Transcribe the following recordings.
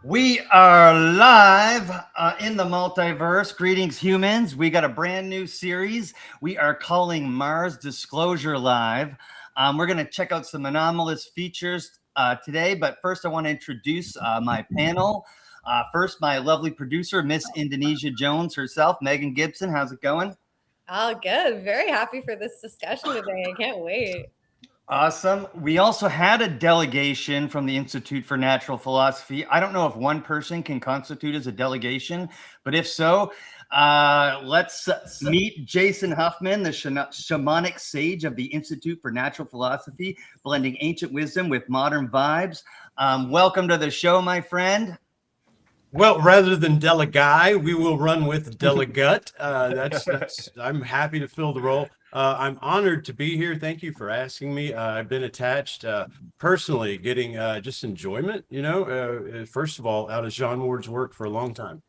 We are live in the multiverse. Greetings, humans. We got a brand new series we are calling Mars Disclosure Live. We're going to check out some anomalous features today, but first I want to introduce my panel. First, my lovely producer, Miss Indonesia Jones herself, Megan Gibson. How's it going? Oh, good. Very happy for this discussion today. I can't wait. Awesome. We also had a delegation from the Institute for Natural Philosophy. I don't know if one person can constitute as a delegation, but if so, let's meet Jason Huffman, the shamanic sage of the Institute for Natural Philosophy, blending ancient wisdom with modern vibes. Welcome to the show, my friend. Well, rather than delegate, we will run with delegate. I'm happy to fill the role. I'm honored to be here. Thank you for asking me. I've been attached personally, getting just enjoyment, first of all, out of John Ward's work for a long time.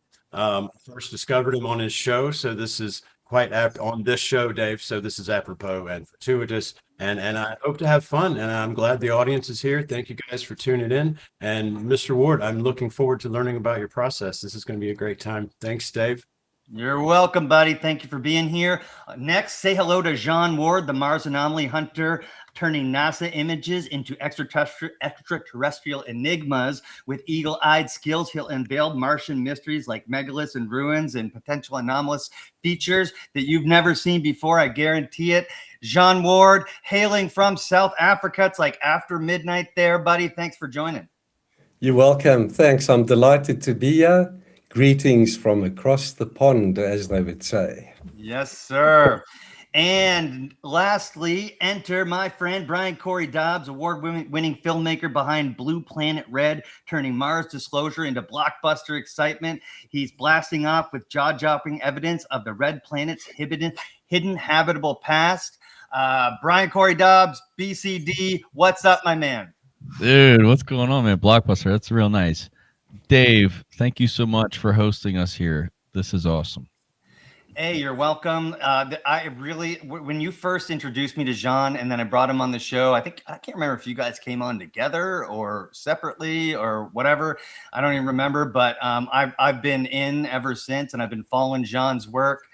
First discovered him on his show. So this is quite apt on this show, Dave. So this is apropos and fortuitous. And I hope to have fun. And I'm glad the audience is here. Thank you guys for tuning in. And Mr. Ward, I'm looking forward to learning about your process. This is going to be a great time. Thanks, Dave. You're welcome, buddy. Thank you for being here. Next, say hello to John Ward, the Mars anomaly hunter, turning NASA images into extraterrestrial enigmas. With eagle-eyed skills, he'll unveil Martian mysteries like megaliths and ruins and potential anomalous features that you've never seen before. I guarantee it. John Ward, hailing from South Africa. It's like after midnight there, buddy. Thanks for joining. You're welcome. Thanks. I'm delighted to be here. Greetings from across the pond, as they would say. Yes, sir. And lastly, enter my friend Brian Cory Dobbs, award-winning filmmaker behind Blue Planet Red, turning Mars Disclosure into blockbuster excitement. He's blasting off with jaw-dropping evidence of the red planet's hidden habitable past. Brian Cory Dobbs, BCD, what's up, my man? Dude, what's going on, man? Blockbuster, that's real nice. Dave, thank you so much for hosting us here. This is awesome. Hey, you're welcome. When you first introduced me to Jean and then I brought him on the show, I can't remember if you guys came on together or separately or whatever. I don't even remember, but I've been in ever since and I've been following Jean's work.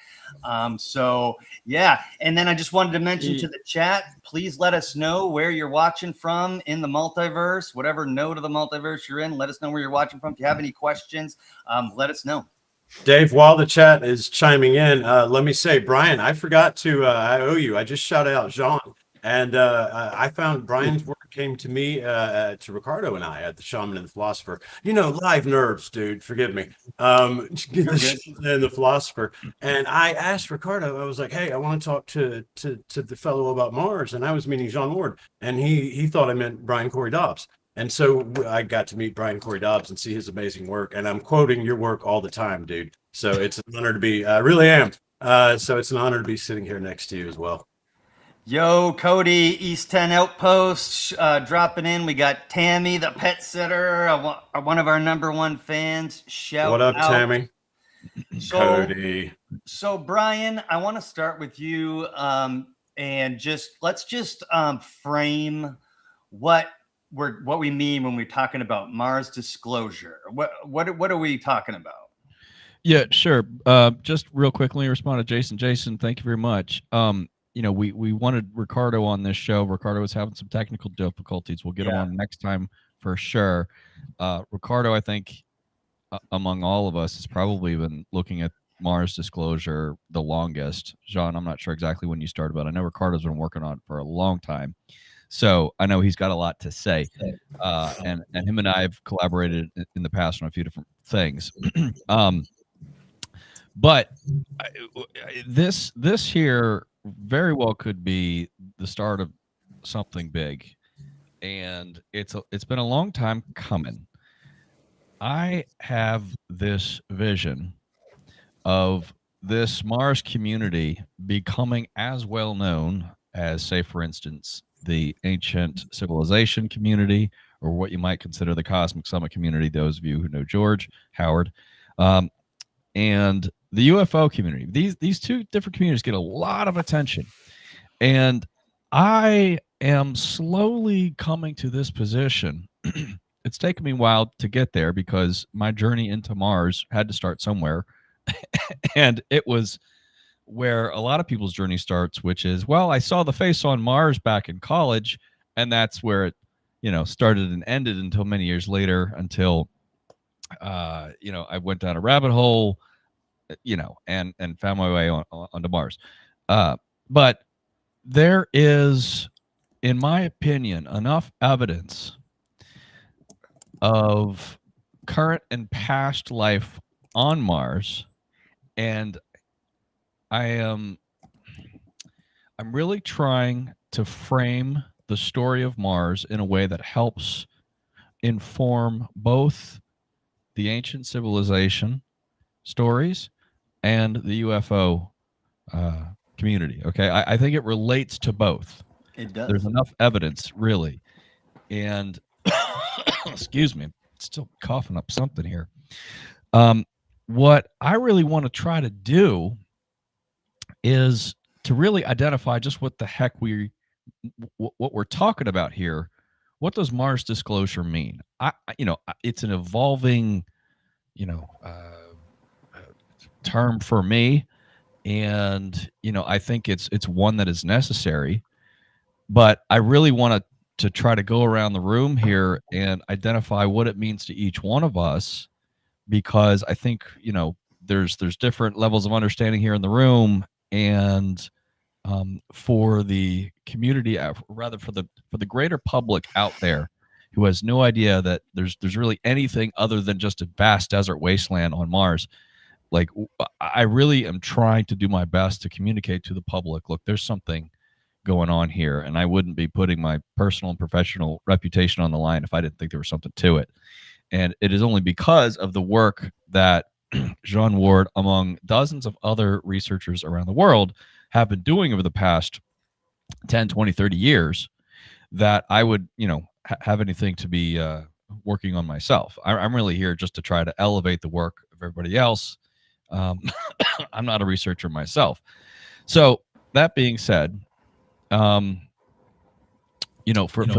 So yeah. And then I just wanted to mention to the chat, please let us know where you're watching from in the multiverse, whatever node of the multiverse you're in. Let us know where you're watching from. If you have any questions, let us know. Dave, while the chat is chiming in, let me say, Brian, I forgot to, I owe you. I just shouted out Jean, and I found Brian's work came to me, to Ricardo and I at the Shaman and the Philosopher. Live nerves, dude, forgive me. And the Philosopher. And I asked Ricardo, I was like, hey, I want to talk to the fellow about Mars. And I was meeting John Ward, and he thought I meant Brian Cory Dobbs. And so I got to meet Brian Cory Dobbs and see his amazing work. And I'm quoting your work all the time, dude. So it's an honor to be, I really am. So it's an honor to be sitting here next to you as well. Yo, Cody, East 10 Outpost, dropping in. We got Tammy, the pet sitter, one of our number1 fans. Shout What up, out. Tammy? Cody. So, Brian, I want to start with you and let's just frame what we mean when we're talking about Mars Disclosure. What are we talking about? Yeah, sure. Just real quickly respond to Jason. Jason, thank you very much. We wanted Ricardo on this show. Ricardo was having some technical difficulties. We'll get him on next time for sure. Ricardo, I think, among all of us, has probably been looking at Mars Disclosure the longest. Jean, I'm not sure exactly when you started, but I know Ricardo's been working on it for a long time. So I know he's got a lot to say, and him and I have collaborated in the past on a few different things. But this here very well could be the start of something big, and it's been a long time coming. I have this vision of this Mars community becoming as well known as, say, for instance, the ancient civilization community, or what you might consider the Cosmic Summit community, those of you who know George Howard, and the UFO community. These two different communities get a lot of attention. And I am slowly coming to this position it's taken me a while to get there because my journey into Mars had to start somewhere. And it was where a lot of people's journey starts, which is, well, I saw the face on Mars back in college, and that's where it, started and ended until many years later, until I went down a rabbit hole, and found my way onto Mars. But there is, in my opinion, enough evidence of current and past life on Mars, and I'm really trying to frame the story of Mars in a way that helps inform both the ancient civilization stories and the UFO community. Okay, I think it relates to both. It does. There's enough evidence, really, and excuse me, still coughing up something here. What I really want to try to do is to really identify just what the heck what we're talking about here. What does Mars disclosure mean? It's an evolving, term for me, and I think it's one that is necessary. But I really want to try to go around the room here and identify what it means to each one of us, because I think there's different levels of understanding here in the room, and for the community, rather for the greater public out there who has no idea that there's really anything other than just a vast desert wasteland on Mars. Like, I really am trying to do my best to communicate to the public, look, there's something going on here, and I wouldn't be putting my personal and professional reputation on the line if I didn't think there was something to it. And it is only because of the work that Jean Ward, among dozens of other researchers around the world, have been doing over the past 10, 20, 30 years, that I would, have anything to be working on myself. I'm really here just to try to elevate the work of everybody else. I'm not a researcher myself. So that being said, for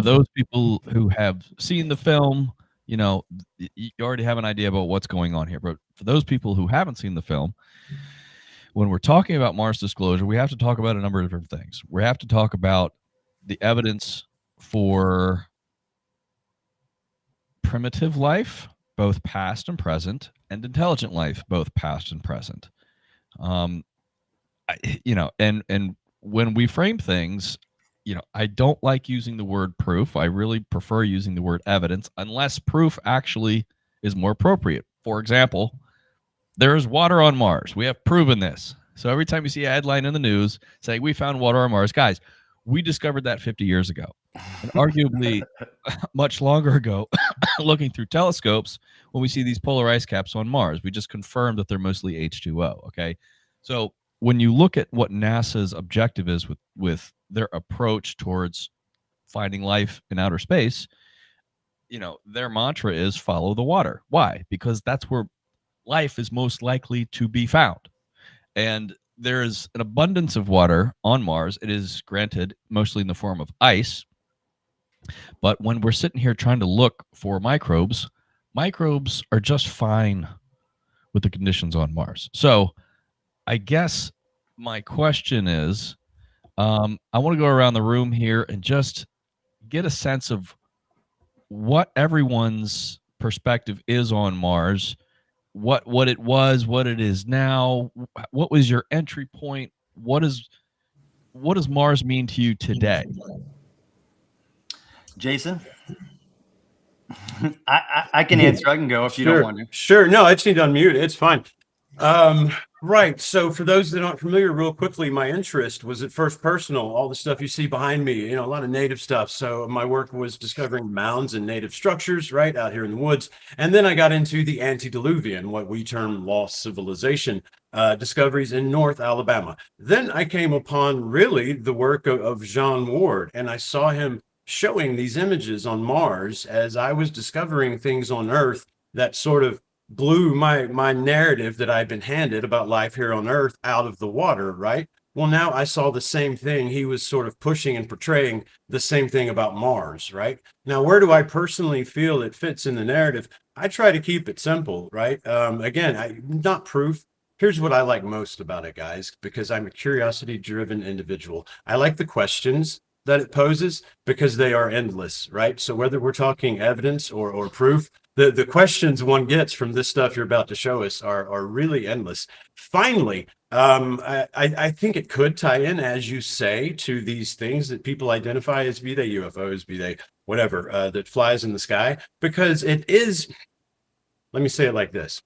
those people who have seen the film, you already have an idea about what's going on here. But for those people who haven't seen the film, when we're talking about Mars disclosure, we have to talk about a number of different things. We have to talk about the evidence for primitive life, both past and present, and intelligent life, both past and present. And when we frame things, I don't like using the word proof. I really prefer using the word evidence, unless proof actually is more appropriate. For example, there is water on Mars. We have proven this. So every time you see a headline in the news saying we found water on Mars, guys, we discovered that 50 years ago. And arguably much longer ago, looking through telescopes, when we see these polar ice caps on Mars, we just confirmed that they're mostly H2O. Okay. So when you look at what NASA's objective is with their approach towards finding life in outer space, their mantra is follow the water. Why? Because that's where life is most likely to be found. And there is an abundance of water on Mars. It is, granted, mostly in the form of ice. But when we're sitting here trying to look for microbes are just fine with the conditions on Mars. So I guess my question is, I want to go around the room here and just get a sense of what everyone's perspective is on Mars, what it was, what it is now, what was your entry point, what does Mars mean to you today? Jason? I can answer. I can go if you don't want to. Sure. No, I just need to unmute. It's fine. Right. So for those that aren't familiar, real quickly, my interest was at first personal. All the stuff you see behind me, a lot of native stuff. So my work was discovering mounds and native structures right out here in the woods. And then I got into the antediluvian, what we term lost civilization, discoveries in North Alabama. Then I came upon really the work of Jean Ward, and I saw him showing these images on Mars as I was discovering things on Earth that sort of blew my narrative that I'd been handed about life here on Earth out of the water, right? Well, now I saw the same thing. He was sort of pushing and portraying the same thing about Mars, right? Now, where do I personally feel it fits in the narrative? I try to keep it simple, right? Again, not proof. Here's what I like most about it, guys, because I'm a curiosity-driven individual. I like the questions that it poses because they are endless, right? So whether we're talking evidence or proof, the questions one gets from this stuff you're about to show us are really endless. Finally, I think it could tie in, as you say, to these things that people identify as, be they UFOs, be they whatever, that flies in the sky, because it is, let me say it like this.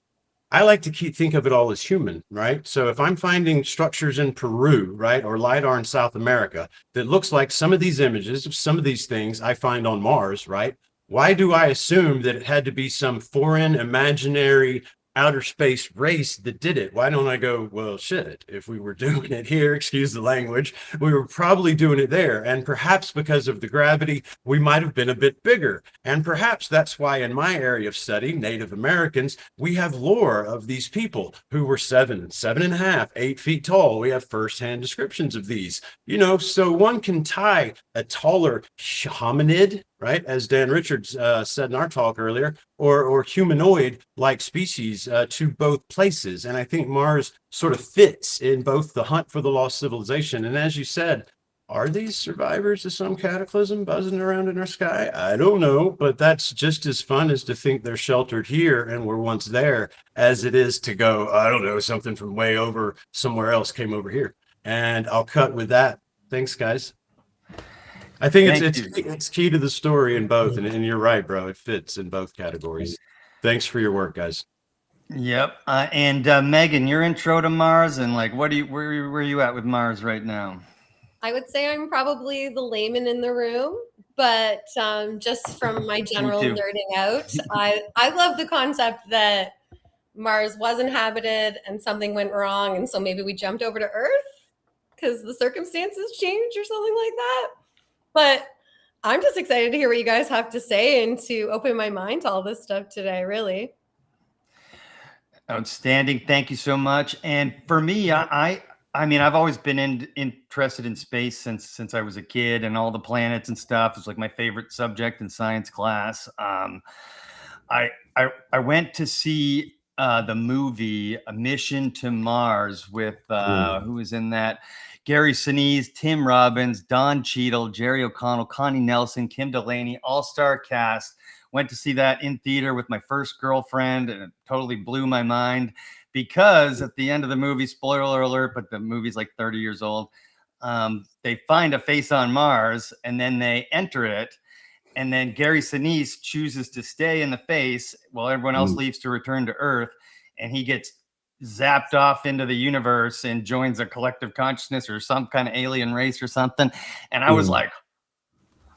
I like to think of it all as human, right? So if I'm finding structures in Peru, right, or LiDAR in South America that looks like some of these images of some of these things I find on Mars, right? Why do I assume that it had to be some foreign, imaginary, outer space race that did it? Why don't I go, well, shit, if we were doing it here, excuse the language, we were probably doing it there. And perhaps because of the gravity, we might have been a bit bigger. And perhaps that's why in my area of study, Native Americans, we have lore of these people who were 7.5, 8 feet tall. We have firsthand descriptions of these, so one can tie a taller hominid, right, as Dan Richards said in our talk earlier, or humanoid-like species to both places. And I think Mars sort of fits in both the hunt for the lost civilization. And as you said, are these survivors of some cataclysm buzzing around in our sky? I don't know, but that's just as fun as to think they're sheltered here and were once there as it is to go, I don't know, something from way over somewhere else came over here. And I'll cut with that. Thanks, guys. I think it's key to the story in both, and you're right, bro. It fits in both categories. Thanks for your work, guys. Yep. And Megan, your intro to Mars, and like, where are you at with Mars right now? I would say I'm probably the layman in the room, but just from my general nerding out, I love the concept that Mars was inhabited and something went wrong, and so maybe we jumped over to Earth because the circumstances changed or something like that. But I'm just excited to hear what you guys have to say and to open my mind to all this stuff today, really. Outstanding. Thank you so much. And for me, I mean, I've always been interested in space since I was a kid, and all the planets and stuff. It's like my favorite subject in science class. I went to see the movie A Mission to Mars with who was in that? Gary Sinise, Tim Robbins, Don Cheadle, Jerry O'Connell, Connie Nelson, Kim Delaney, all-star cast. Went to see that in theater with my first girlfriend, and it totally blew my mind because at the end of the movie, spoiler alert, but the movie's like 30 years old, they find a face on Mars and then they enter it. And then Gary Sinise chooses to stay in the face while everyone else leaves to return to Earth. And he gets zapped off into the universe and joins a collective consciousness or some kind of alien race or something. And I was like,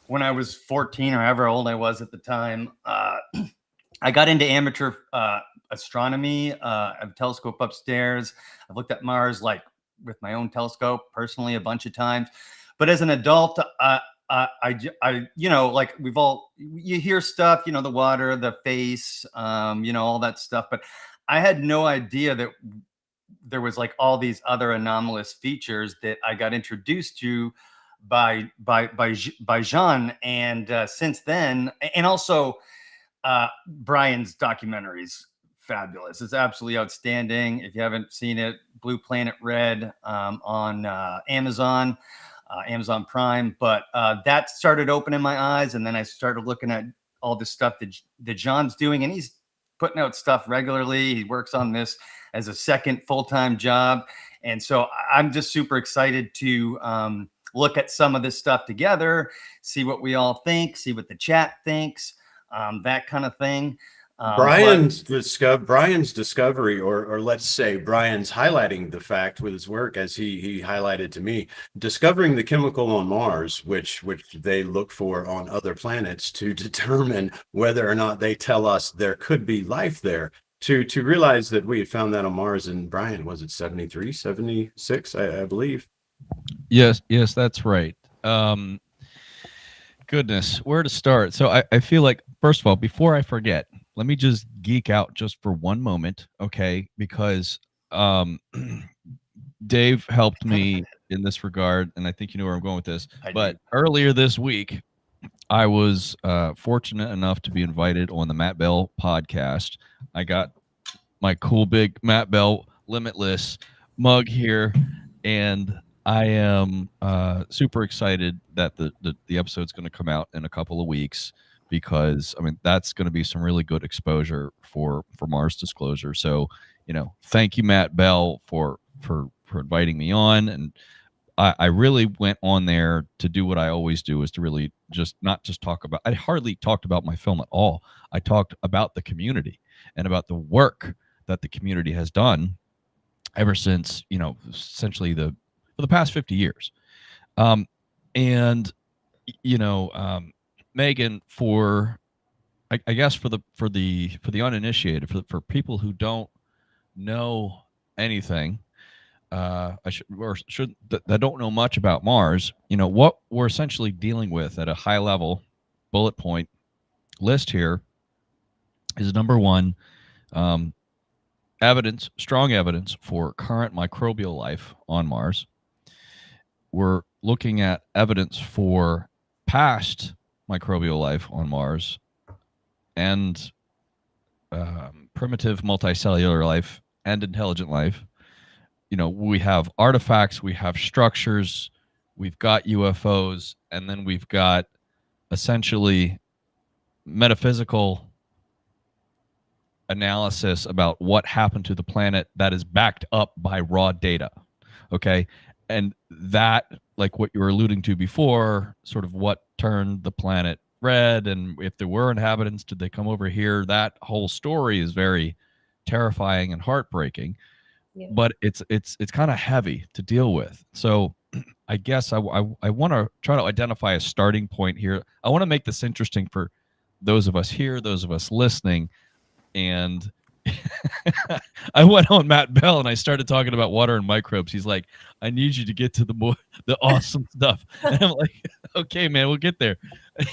when I was 14 or however old I was at the time, I got into amateur astronomy. I have a telescope upstairs. I've looked at Mars like with my own telescope personally a bunch of times. But as an adult, I like you hear stuff, the water, the face, all that stuff. But I had no idea that there was like all these other anomalous features that I got introduced to by Jean. And since then, and also Brian's documentaries, fabulous. It's absolutely outstanding. If you haven't seen it, Blue Planet Red on Amazon Prime. But that started opening my eyes, and then I started looking at all the stuff that John's doing, and he's putting out stuff regularly. He works on this as a second full-time job, and so I'm just super excited to look at some of this stuff together, see what we all think, see what the chat thinks, that kind of thing. Brian's discovery, or let's say Brian's highlighting the fact with his work, as he highlighted to me, discovering the chemical on Mars, which they look for on other planets to determine whether or not they tell us there could be life there. To realize that we had found that on Mars, and Brian, was it 73, 76, I believe? Yes, that's right. Goodness, where to start? So I feel like, first of all, before I forget, let me just geek out just for one moment, okay? Because Dave helped me in this regard, and I think you know where I'm going with this. I But do. earlier this week, I was fortunate enough to be invited on the Matt Bell podcast. I got my cool big Matt Bell Limitless mug here, and I am super excited that the episode's going to come out in a couple of weeks, because I mean that's going to be some really good exposure for Mars Disclosure. So, you know, thank you, Matt Bell, for inviting me on. And I really went on there to do what I always do, is to really just not just talk about, I hardly talked about my film at all. I talked about the community and about the work that the community has done ever since, you know, essentially for the past 50 years. And, you know, Megan, for, I guess for the uninitiated, for people who don't know anything, that don't know much about Mars, you know, what we're essentially dealing with at a high level bullet point list here is, number one, strong evidence for current microbial life on Mars. We're looking at evidence for past microbial life on Mars and primitive multicellular life and intelligent life. You know, we have artifacts, we have structures, we've got UFOs, and then we've got essentially metaphysical analysis about what happened to the planet that is backed up by raw data. Okay. And that, like what you were alluding to before, sort of what turned the planet red, and if there were inhabitants, did they come over here? That whole story is very terrifying and heartbreaking. Yeah. But it's kind of heavy to deal with. So I guess I want to try to identify a starting point here. I want to make this interesting for those of us here, those of us listening. And I went on Matt Bell and I started talking about water and microbes. He's like, I need you to get to the awesome stuff. And I'm like, okay, man, we'll get there.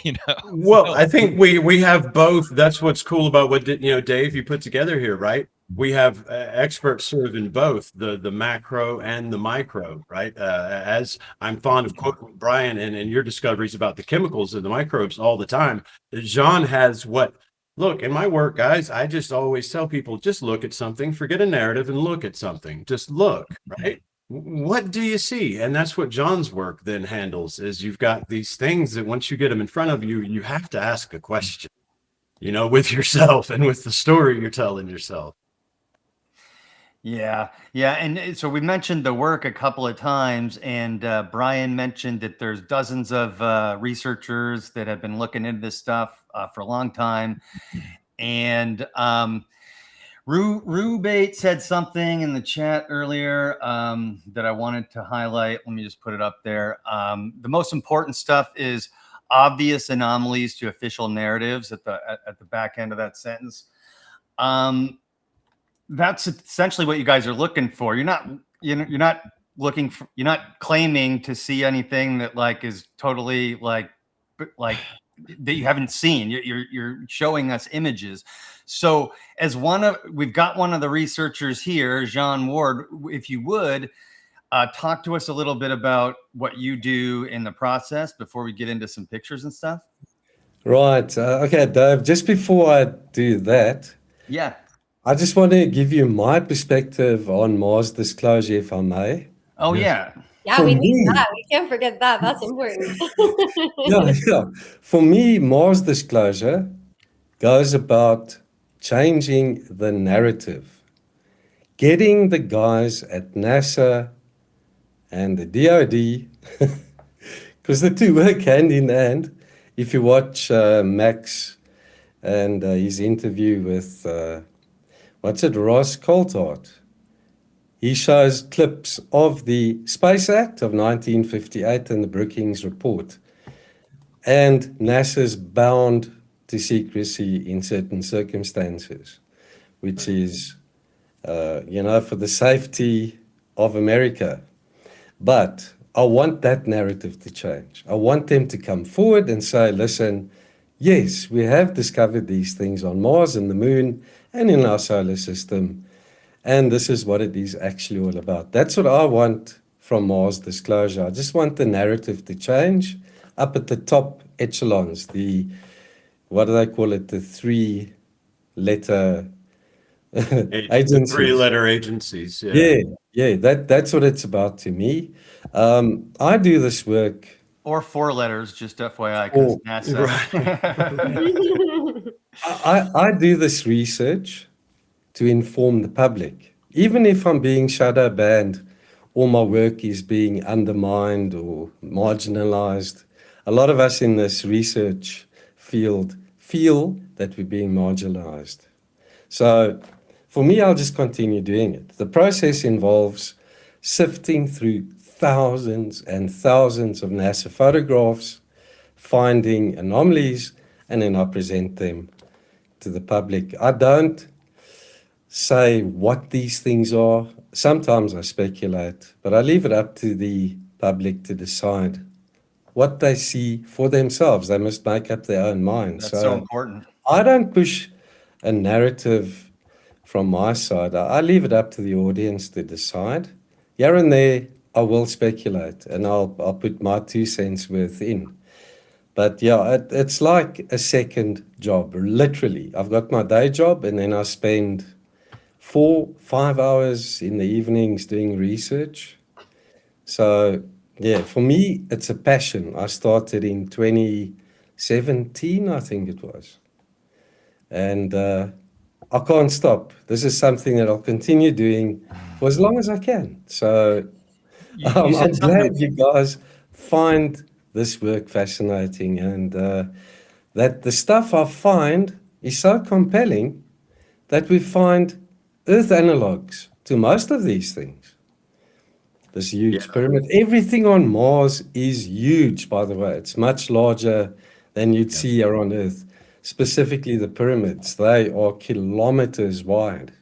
You know. Well, so, I think we have both. That's what's cool about what, you know, Dave, you put together here, right? We have experts sort of in both the macro and the micro, right? As I'm fond of quoting Brian and your discoveries about the chemicals and the microbes all the time, Jean has look, in my work, guys, I just always tell people, just look at something, forget a narrative and look at something. Just look, right? What do you see? And that's what John's work then handles, is you've got these things that once you get them in front of you, you have to ask a question, you know, with yourself and with the story you're telling yourself. Yeah. And so we mentioned the work a couple of times, and Brian mentioned that there's dozens of researchers that have been looking into this stuff for a long time. And Rubate said something in the chat earlier that I wanted to highlight. Let me just put it up there. The most important stuff is obvious anomalies to official narratives at the back end of that sentence. That's essentially what you guys are looking for. You're not looking for, you're not claiming to see anything that like is totally like that you haven't seen. You're showing us images. So we've got one of the researchers here, Jean Ward, if you would talk to us a little bit about what you do in the process before we get into some pictures and stuff. Right. Okay, Dave, just before I do that. Yeah. I just want to give you my perspective on Mars Disclosure, if I may. Oh, yeah. Yeah, we need that. We can't forget that. That's important. Yeah. For me, Mars Disclosure goes about changing the narrative, getting the guys at NASA and the DoD, because the two work hand in hand. If you watch Max and his interview with Ross Coulthard, he shows clips of the Space Act of 1958 and the Brookings Report. And NASA's bound to secrecy in certain circumstances, which is, for the safety of America. But I want that narrative to change. I want them to come forward and say, listen, yes, we have discovered these things on Mars and the Moon and in our solar system, and this is what it is actually all about. That's what I want from Mars Disclosure. I just want the narrative to change up at the top echelons, what do they call it? The three-letter The agencies. three-letter agencies. Yeah, that's what it's about to me. I do this work. Or 4 letters, just FYI, because NASA. I do this research to inform the public. Even if I'm being shadow banned or my work is being undermined or marginalized, a lot of us in this research field feel that we're being marginalized. So for me, I'll just continue doing it. The process involves sifting through thousands and thousands of NASA photographs, finding anomalies, and then I present them to the public. I don't say what these things are. Sometimes I speculate, but I leave it up to the public to decide what they see for themselves. They must make up their own minds. That's so important. I don't push a narrative from my side. I leave it up to the audience to decide. Here and there, I will speculate, and I'll put my 2 cents worth in. But yeah, it's like a second job, literally. I've got my day job, and then I spend 4-5 hours in the evenings doing research. So yeah, for me, it's a passion. I started in 2017, I think it was. And I can't stop. This is something that I'll continue doing for as long as I can. So I'm glad you guys find this work fascinating, and that the stuff I find is so compelling that we find Earth analogs to most of these things. This huge pyramid. Everything on Mars is huge, by the way. It's much larger than you'd see here on Earth. Specifically the pyramids, they are kilometers wide.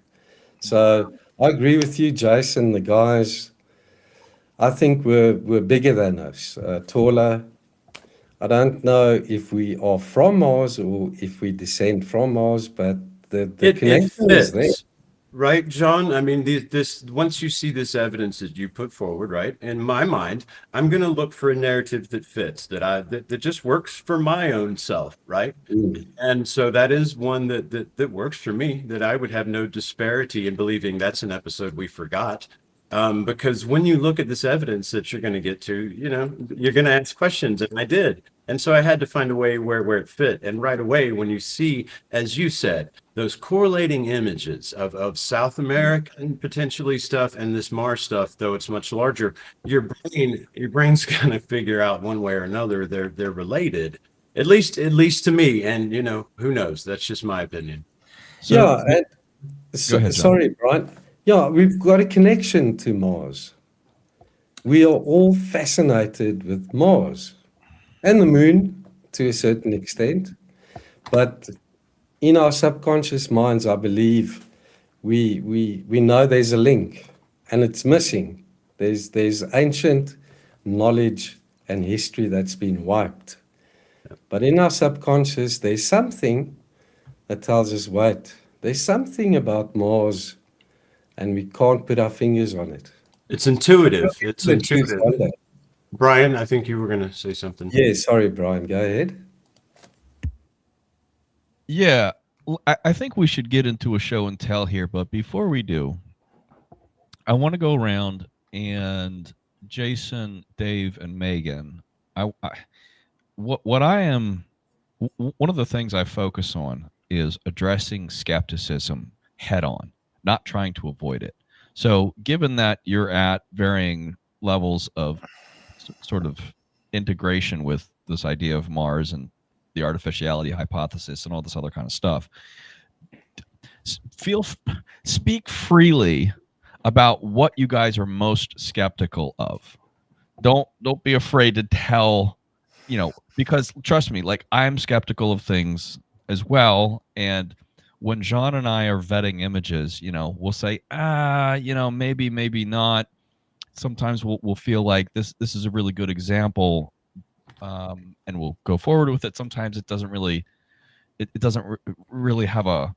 So I agree with you, Jason. The guys, I think we're bigger than us, taller. I don't know if we are from Mars or if we descend from Mars, but the connection is there. Right, John? I mean, this once you see this evidence that you put forward, right? In my mind, I'm going to look for a narrative that fits, that just works for my own self, right? And so that is one that works for me, that I would have no disparity in believing that's an episode we forgot. Because when you look at this evidence that you're going to get to, you're going to ask questions, and I did. And so I had to find a way where it fit. And right away, when you see, as you said, those correlating images of South American potentially stuff and this Mars stuff, though it's much larger, your brain's going to figure out one way or another they're related, at least to me. And who knows? That's just my opinion. So, Go ahead, sorry, Brian. Yeah, we've got a connection to Mars. We are all fascinated with Mars and the moon to a certain extent, but in our subconscious minds, I believe we know there's a link, and it's missing. There's ancient knowledge and history that's been wiped, but in our subconscious, there's something that tells us, wait, there's something about Mars, and we can't put our fingers on it. It's intuitive. It's intuitive. Brian, I think you were going to say something. Yeah, sorry, Brian. Go ahead. Yeah, I think we should get into a show and tell here, but before we do, I want to go around and Jason, Dave, and Megan. One of the things I focus on is addressing skepticism head on, not trying to avoid it. So given that you're at varying levels of sort of integration with this idea of Mars and the artificiality hypothesis and all this other kind of stuff, speak freely about what you guys are most skeptical of. Don't be afraid to tell, because trust me, like, I'm skeptical of things as well. And when John and I are vetting images, we'll say, maybe not. Sometimes we'll feel like this is a really good example, and we'll go forward with it. Sometimes it doesn't really, it doesn't really have a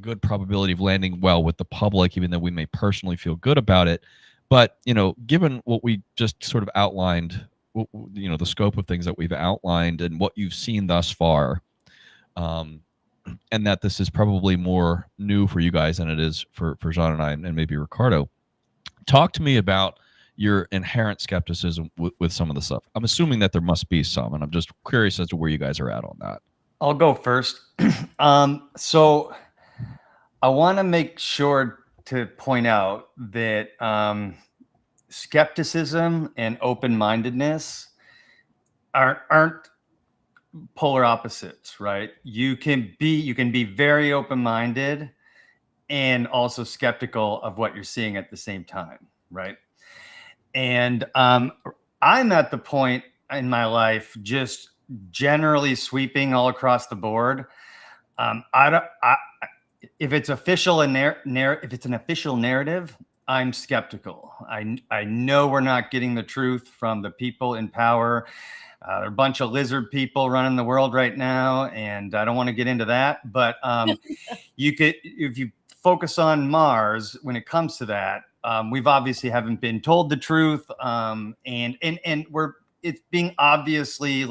good probability of landing well with the public, even though we may personally feel good about it. But given what we just sort of outlined, the scope of things that we've outlined and what you've seen thus far, and that this is probably more new for you guys than it is for Jean and I, and maybe Ricardo. Talk to me about your inherent skepticism with some of the stuff. I'm assuming that there must be some, and I'm just curious as to where you guys are at on that. I'll go first. So I want to make sure to point out that skepticism and open-mindedness aren't polar opposites, right? You can be very open-minded and also skeptical of what you're seeing at the same time, right? And I'm at the point in my life, just generally sweeping all across the board. If it's official if it's an official narrative, I'm skeptical. I know we're not getting the truth from the people in power. There are a bunch of lizard people running the world right now, and I don't want to get into that. But if you focus on Mars, when it comes to that, we've obviously haven't been told the truth, and it's being obviously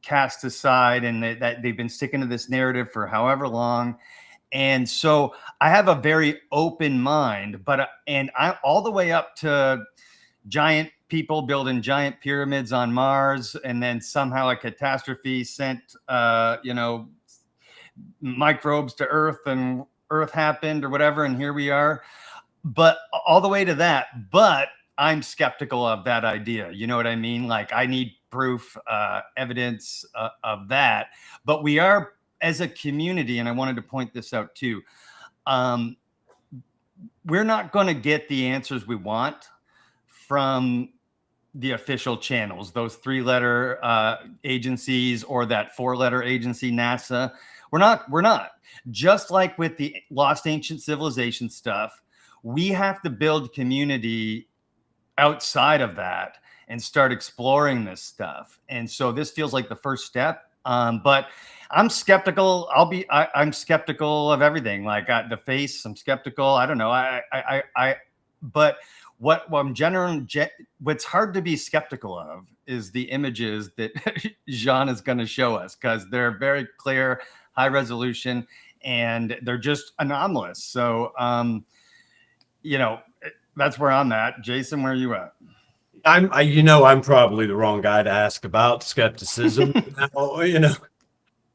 cast aside, and that they've been sticking to this narrative for however long. And so I have a very open mind, and I all the way up to giant people building giant pyramids on Mars, and then somehow a catastrophe sent microbes to Earth, and Earth happened or whatever, and here we are. But all the way to that, but I'm skeptical of that idea. You know what I mean? Like, I need proof, evidence of that. But we are, as a community, and I wanted to point this out too, we're not going to get the answers we want from the official channels, those 3-letter agencies, or that 4-letter agency, NASA. We're not. Just like with the Lost Ancient Civilization stuff, we have to build community outside of that and start exploring this stuff. And so this feels like the first step. But I'm skeptical. I'm skeptical of everything. Like the face, I'm skeptical. I don't know. But what's hard to be skeptical of is the images that Jean is going to show us, because they're very clear, high resolution, and they're just anomalous. So, that's where I'm at. Jason, where are you at? I'm probably the wrong guy to ask about skepticism. Now,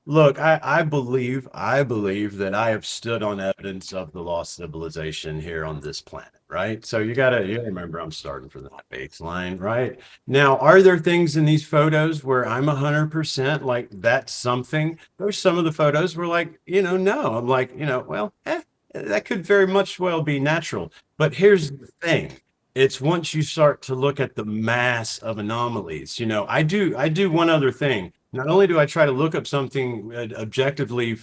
look, I believe that I have stood on evidence of the lost civilization here on this planet, right? So you gotta remember, I'm starting from that baseline, right? Now, are there things in these photos where I'm 100% like that's something? There's some of the photos where no, I'm like, that could very much well be natural. But here's the thing. It's once you start to look at the mass of anomalies, I do one other thing. Not only do I try to look up something objectively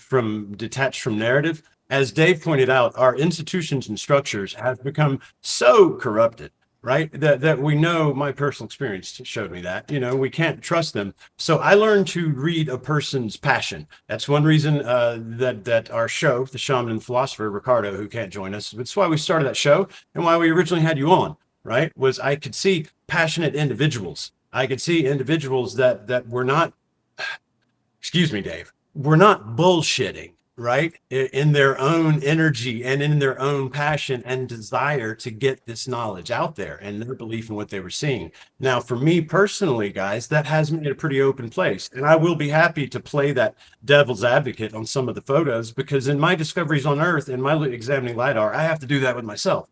detached from narrative, as Dave pointed out, our institutions and structures have become so corrupted, right? That we know, my personal experience showed me that, we can't trust them. So I learned to read a person's passion. That's one reason that our show, The Shaman and Philosopher, Ricardo, who can't join us, that's why we started that show and why we originally had you on, right? Was I could see passionate individuals. I could see individuals that were not, excuse me, Dave, were not bullshitting, right? In their own energy and in their own passion and desire to get this knowledge out there and their belief in what they were seeing. Now, for me personally, guys, that has me in a pretty open place. And I will be happy to play that devil's advocate on some of the photos, because in my discoveries on Earth and my examining LiDAR, I have to do that with myself,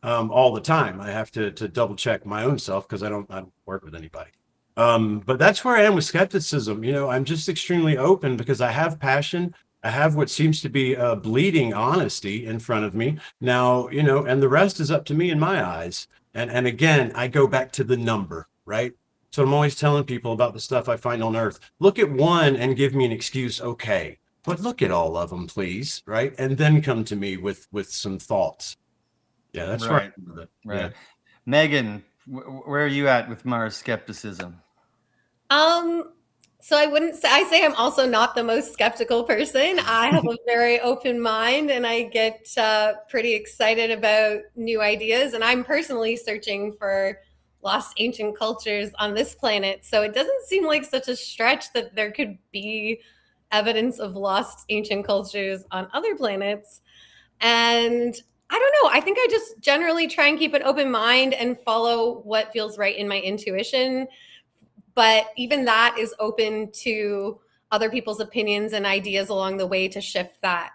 all the time. I have to double check my own self, because I don't work with anybody. But that's where I am with skepticism. I'm just extremely open because I have passion. I have what seems to be bleeding honesty in front of me now, and the rest is up to me in my eyes. And again, I go back to the number, right? So I'm always telling people about the stuff I find on Earth. Look at one and give me an excuse, okay, but look at all of them, please, right? And then come to me with some thoughts. Yeah, that's right. Right. Yeah. Megan, where are you at with Mars skepticism? So I say I'm also not the most skeptical person. I have a very open mind and I get pretty excited about new ideas. And I'm personally searching for lost ancient cultures on this planet. So it doesn't seem like such a stretch that there could be evidence of lost ancient cultures on other planets. And I don't know. I think I just generally try and keep an open mind and follow what feels right in my intuition. But even that is open to other people's opinions and ideas along the way to shift that.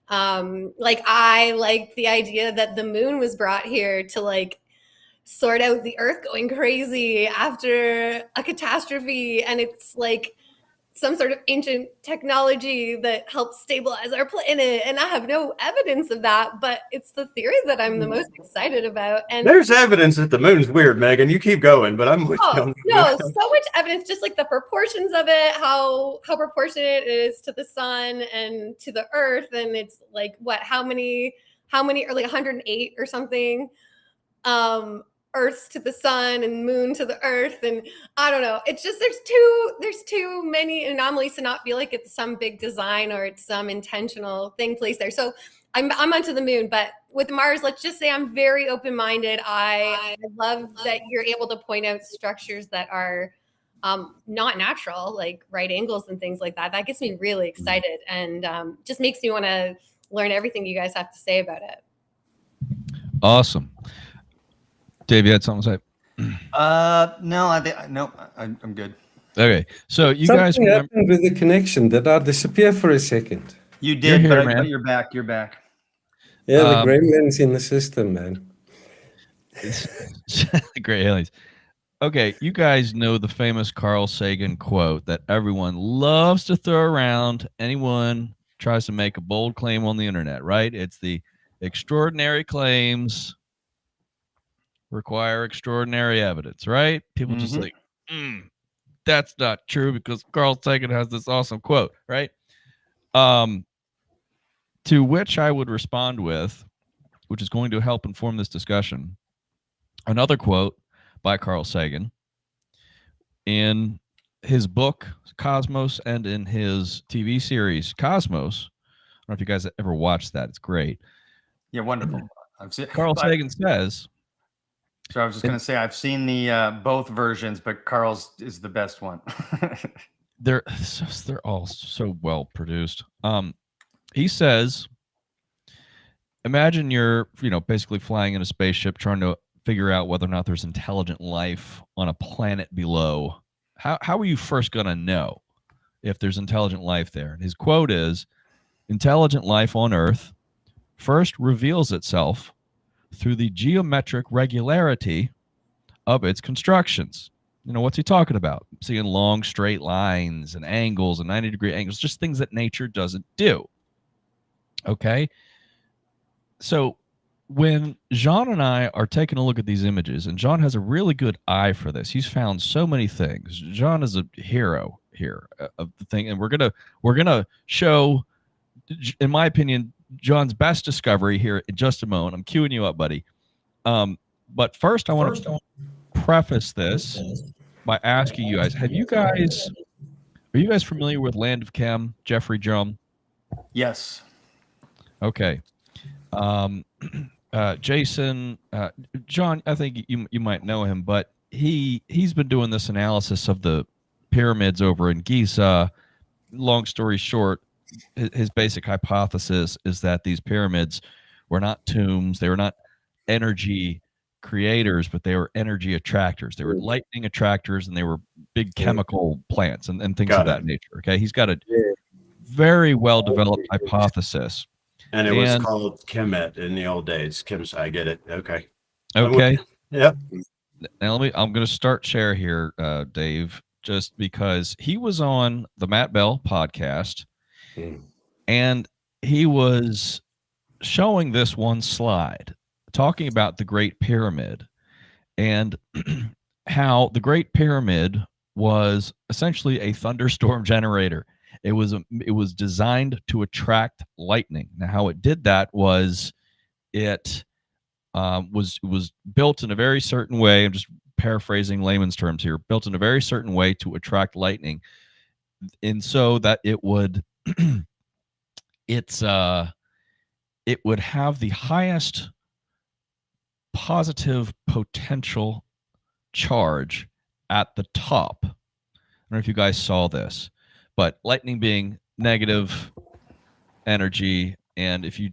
Like I like the idea that the moon was brought here to like sort out the earth going crazy after a catastrophe, and it's like some sort of ancient technology that helps stabilize our planet. And I have no evidence of that, but it's the theory that I'm the most excited about. And There's evidence that the moon's weird, Megan. You keep going, but I'm with you. oh no, so much evidence, just like the proportions of it, how proportionate it is to the sun and to the earth. And it's like what, how many or like 108 or something earths to the sun and moon to the earth, and I don't know, it's just there's too many anomalies to not feel like it's some big design or it's some intentional thing placed there. So I'm onto the moon, but with Mars, let's just say I'm very open-minded. I love that you're able to point out structures that are not natural, like right angles and things like that. That gets me really excited and just makes me want to learn everything you guys have to say about it. Awesome. Dave, you had something to say? No, I'm good. Okay, so you Something guys remember, happened with the connection. Did I disappear for a second? You did, You're here, but man. you're back. You're back. Yeah, the gremlins in the system, man. great aliens. Okay, you guys know the famous Carl Sagan quote that everyone loves to throw around. Anyone tries to make a bold claim on the internet, right? It's the extraordinary claims require extraordinary evidence, right? People just like, that's not true because Carl Sagan has this awesome quote, right? To which I would respond with, which is going to help inform this discussion, another quote by Carl Sagan in his book Cosmos and in his TV series Cosmos. I don't know if you guys ever watched that. It's great. Yeah, wonderful. I've seen Carl Sagan says. So I was just going to say I've seen the both versions, but Carl's is the best one. They're all so well produced. He says, imagine you're, basically flying in a spaceship trying to figure out whether or not there's intelligent life on a planet below. How are you first going to know if there's intelligent life there? And his quote is, intelligent life on Earth first reveals itself through the geometric regularity of its constructions. What's he talking about? Seeing long straight lines and angles and 90-degree angles, just things that nature doesn't do. Okay? So when Jean and I are taking a look at these images, and Jean has a really good eye for this. He's found so many things. Jean is a hero here of the thing, and we're gonna show, in my opinion, John's best discovery here in just a moment. I'm queuing you up, buddy. But first, I want to preface this by asking you guys: are you guys familiar with Land of Chem, Jeffrey Drum? Yes. Okay. Jason, John, I think you might know him, but he's been doing this analysis of the pyramids over in Giza. Long story short, his basic hypothesis is that these pyramids were not tombs. They were not energy creators, but they were energy attractors. They were lightning attractors, and they were big chemical plants and things of that nature. Okay. He's got a very well-developed hypothesis. And it was called Kemet in the old days. I get it. Okay. Okay. Yep. Now I'm going to start share here, Dave, just because he was on the Matt Bell podcast, and he was showing this one slide talking about the Great Pyramid and how the Great Pyramid was essentially a thunderstorm generator. It was designed to attract lightning. Now, how it did that was it was built in a very certain way. I'm just paraphrasing layman's terms here. Built in a very certain way to attract lightning. and so that it would it would have the highest positive potential charge at the top. I don't know if you guys saw this, but lightning being negative energy, and if you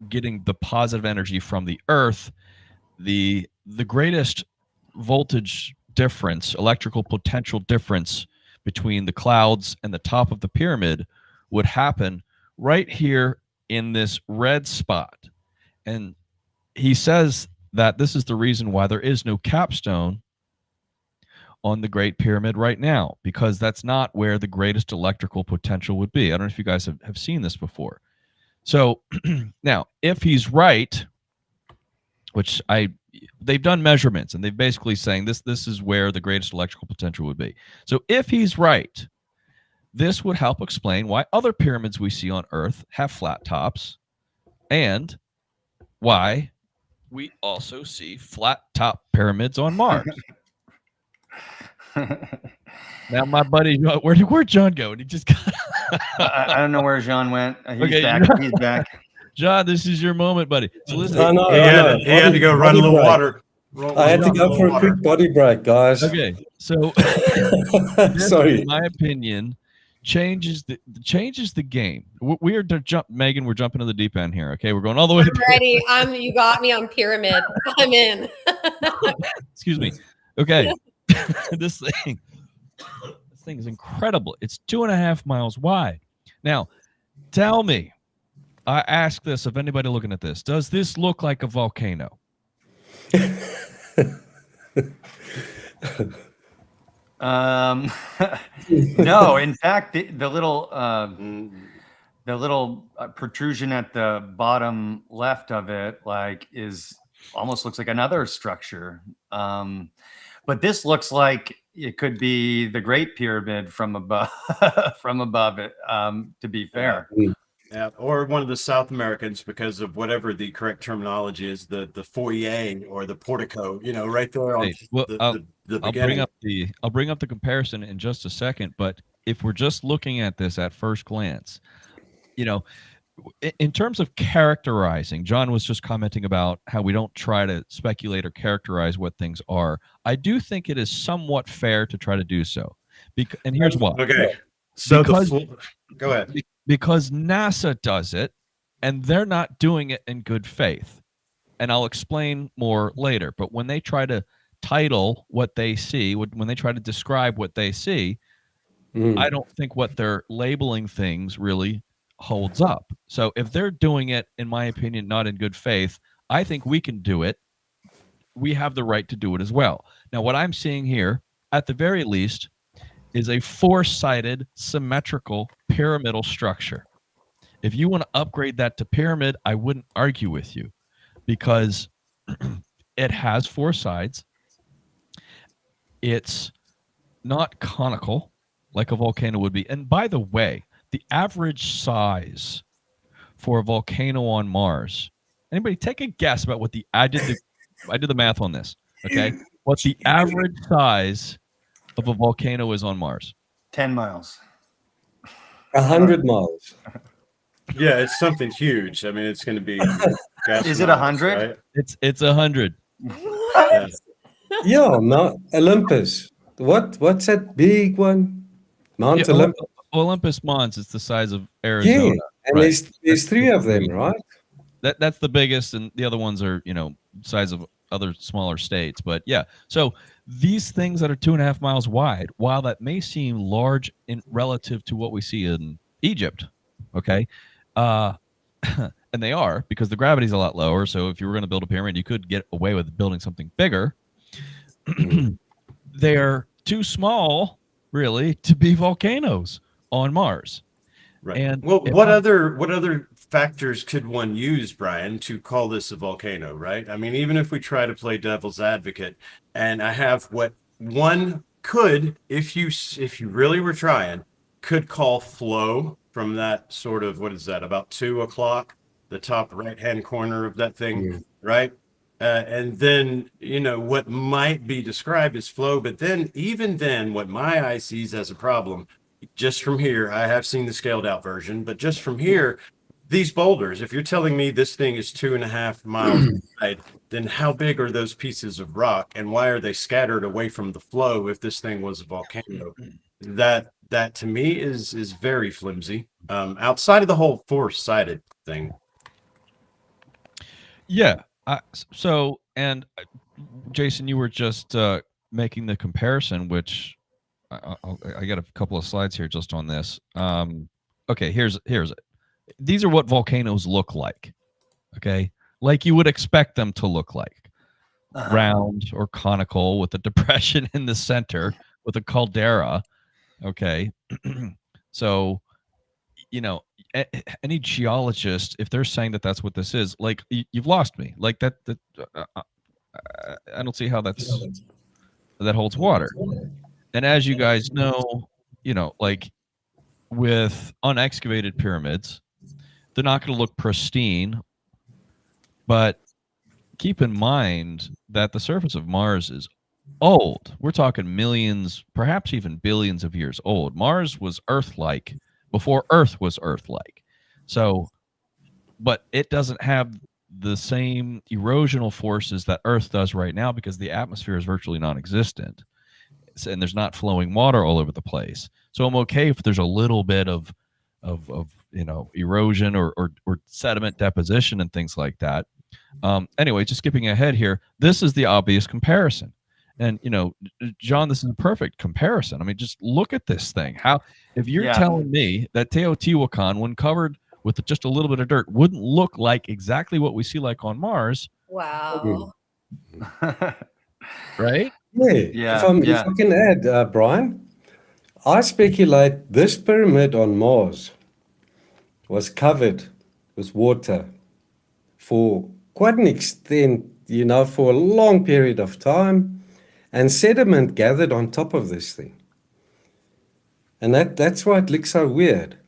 getting the positive energy from the Earth, the greatest voltage difference, electrical potential difference between the clouds and the top of the pyramid would happen right here in this red spot. And he says that this is the reason why there is no capstone on the Great Pyramid right now, because that's not where the greatest electrical potential would be. I don't know if you guys have seen this before. So now, if he's right, which they've done measurements and they've basically saying this is where the greatest electrical potential would be. So if he's right, this would help explain why other pyramids we see on Earth have flat tops, and why we also see flat top pyramids on Mars. Now, my buddy, where'd John go? And he just got I don't know where John went. He's Okay, back. He's back. John, this is your moment, buddy. So listen, He had to go run a little water. I had to go for a quick body break, guys. okay. So this, Sorry. in my opinion, changes the game. We are to jump, Megan. We're jumping to the deep end here. Okay, we're going all the way. I'm ready. You got me on pyramid. I'm in. Excuse me. Okay, this thing is incredible. It's 2.5 miles wide. Now, tell me, I ask this of anybody looking at this: does this look like a volcano? No, in fact, the little protrusion at the bottom left of it, like, is almost looks like another structure. But this looks like it could be the Great Pyramid from above. From above it. To be fair. Yeah, or one of the South Americans, because of whatever the correct terminology is, the foyer or the portico, right there on the beginning. I'll bring up the comparison in just a second, but if we're just looking at this at first glance, in terms of characterizing, John was just commenting about how we don't try to speculate or characterize what things are. I do think it is somewhat fair to try to do so. And here's why. Okay. So go ahead. Because NASA does it, and they're not doing it in good faith. And I'll explain more later. But when they try to title what they see, when they try to describe what they see, I don't think what they're labeling things really holds up. So if they're doing it, in my opinion, not in good faith, I think we can do it. We have the right to do it as well. Now, what I'm seeing here, at the very least, is a four-sided, symmetrical, pyramidal structure. If you want to upgrade that to pyramid, I wouldn't argue with you, because it has four sides. It's not conical like a volcano would be. And by the way, the average size for a volcano on Mars, anybody take a guess about what I did the math on this, okay? What the average size of a volcano is on Mars? 10 miles. 100 miles. Yeah, it's something huge. I mean, it's going to be. Is it 100? Right? It's 100. Yeah. Yeah, Mount Olympus. What's that big one? Mount Olympus. Olympus Mons. It's the size of Arizona. Yeah, and right? there's three of them, right? That's the biggest, and the other ones are size of other smaller states. But yeah, so these things that are 2.5 miles wide, while that may seem large in relative to what we see in Egypt, okay, and they are, because the gravity is a lot lower. So if you were going to build a pyramid, you could get away with building something bigger. They're too small, really, to be volcanoes on Mars. Right. And what other factors could one use, Brian, to call this a volcano, right? I mean, even if we try to play devil's advocate, and I have what one could, if you really were trying, could call flow from that sort of, what is that, about 2 o'clock, the top right-hand corner of that thing, right? And then, what might be described as flow, but then, even then, what my eye sees as a problem, just from here, I have seen the scaled out version, but just from here, these boulders, if you're telling me this thing is 2.5 miles wide, then how big are those pieces of rock, and why are they scattered away from the flow if this thing was a volcano? That to me is very flimsy. Outside of the whole four-sided thing. Yeah. So, and Jason, you were just making the comparison, which I got a couple of slides here just on this. Okay, here's it. These are what volcanoes look like. Okay, like you would expect them to look like, round or conical with a depression in the center with a caldera. Okay, so you know, any geologist, if they're saying that that's what this is, like you've lost me. Like that I don't see how that holds water. And as you guys know, like with unexcavated pyramids, they're not going to look pristine. But keep in mind that the surface of Mars is old. We're talking millions, perhaps even billions of years old. Mars was Earth-like before Earth was Earth-like. So, but it doesn't have the same erosional forces that Earth does right now because the atmosphere is virtually non-existent. And there's not flowing water all over the place. So I'm okay if there's a little bit of erosion or sediment deposition and things like that. Anyway, just skipping ahead here, this is the obvious comparison. And John, this is a perfect comparison. I mean, just look at this thing. How if you're telling me that Teotihuacan, when covered with just a little bit of dirt, wouldn't look like exactly what we see like on Mars? Wow. Right? Yeah. If I can add, Brian, I speculate this pyramid on Mars was covered with water for quite an extent, for a long period of time, and sediment gathered on top of this thing. And that's why it looks so weird.